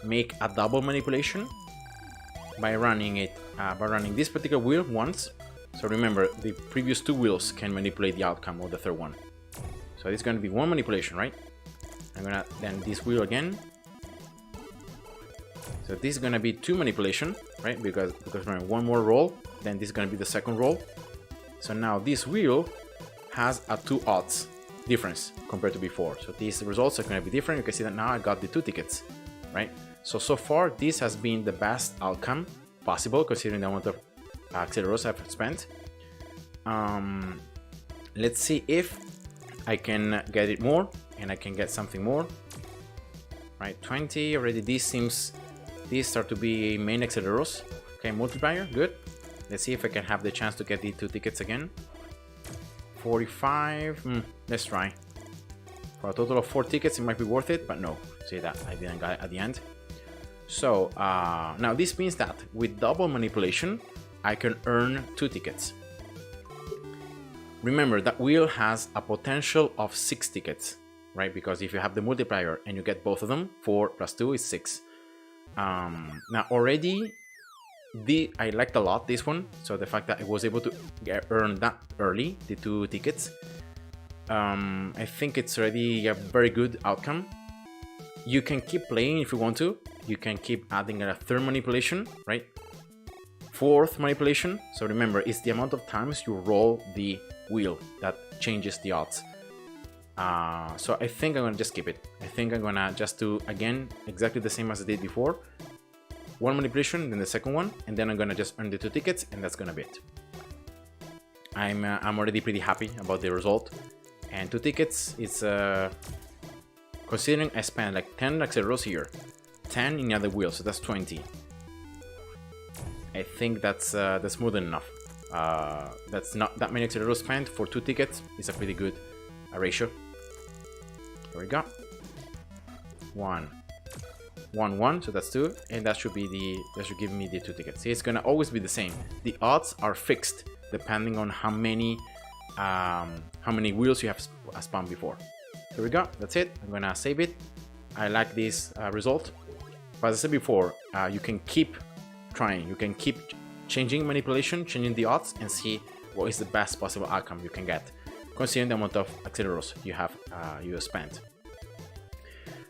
make a double manipulation by running this particular wheel once, So remember, the previous two wheels can manipulate the outcome of the third one. So it's going to be one manipulation, right? I'm gonna then this wheel again. So this is gonna be two manipulation, right? Because remember, one more roll, then this is gonna be the second roll. So now this wheel has a 2 odds difference compared to before. So these results are gonna be different. You can see that now I got the 2 tickets, right? So far this has been the best outcome possible considering the amount of acceleros I've spent. Let's see if I can get it more and I can get something more, right? 20 already. These start to be main acceleros. Okay, multiplier, good. Let's see if I can have the chance to get the 2 tickets again. 45, let's try. For a total of 4 tickets, it might be worth it, but no, see that I didn't get it at the end. So now this means that with double manipulation, I can earn 2 tickets. Remember that wheel has a potential of 6 tickets, right? Because if you have the multiplier and you get both of them, 4 plus 2 is 6. Now already, I liked a lot this one. So the fact that I was able to earn that early, the 2 tickets, I think it's already a very good outcome. You can keep playing if you want to. You can keep adding a 3rd manipulation, right? 4th manipulation. So remember, it's the amount of times you roll the wheel that changes the odds. So I think I'm gonna just keep it. I think I'm gonna just do again exactly the same as I did before. 1 manipulation, then the second one, and then I'm gonna just earn the 2 tickets, and that's gonna be it. I'm already pretty happy about the result. And 2 tickets, it's considering I spent like 10 acceleros here, 10 in the other wheel, so that's 20. I think that's more than enough. That's not that many acceleros spent for 2 tickets. It's a pretty good ratio. There we go. 1, 1, 1. So that's 2, and that should give me the 2 tickets. See, it's gonna always be the same. The odds are fixed depending on how many wheels you have spun before. Here we go. That's it. I'm gonna save it. I like this result. But as I said before, you can keep trying. You can keep changing manipulation, changing the odds, and see what is the best possible outcome you can get, considering the amount of acceleros you have spent.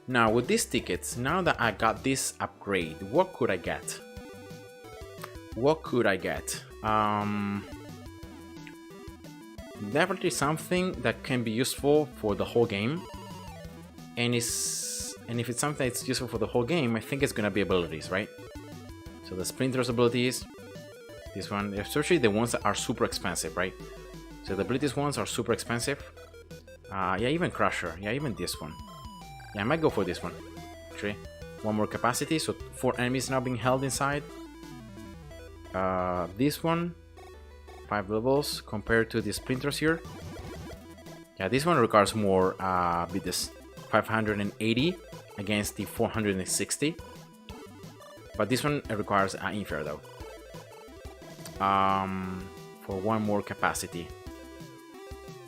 Now with these tickets, now that I got this upgrade, what could I get? Definitely something that can be useful for the whole game, and if it's something that's useful for the whole game, I think it's gonna be abilities, right? So the sprinters abilities, this one, especially the ones that are super expensive, right? So the abilities ones are super expensive. Yeah, even Crusher, yeah, even this one. Yeah, I might go for this one, actually. 1 more capacity, so 4 enemies now being held inside. This one, 5 levels compared to the sprinters here. Yeah, this one requires more bids, 580 against the 460. But this one requires Infer though. For 1 more capacity.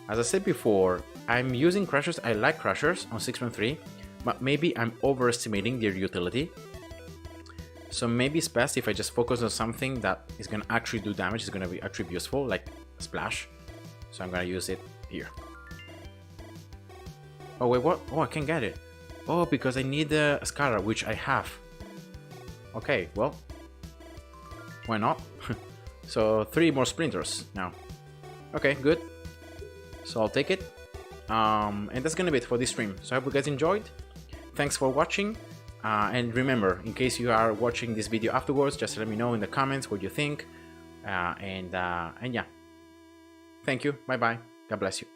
As I said before, I'm using Crushers. I like Crushers on 6.3, but maybe I'm overestimating their utility. So maybe it's best if I just focus on something that is gonna actually do damage, is gonna be actually useful, like Splash. So I'm gonna use it here. Oh wait, what? Oh, I can't get it. Oh, because I need a Scara, which I have. Okay, well, why not? So 3 more sprinters now. Okay, good. So I'll take it. And that's gonna be it for this stream. So I hope you guys enjoyed. Thanks for watching. And remember, in case you are watching this video afterwards, just let me know in the comments what you think. And yeah. Thank you. Bye bye. God bless you.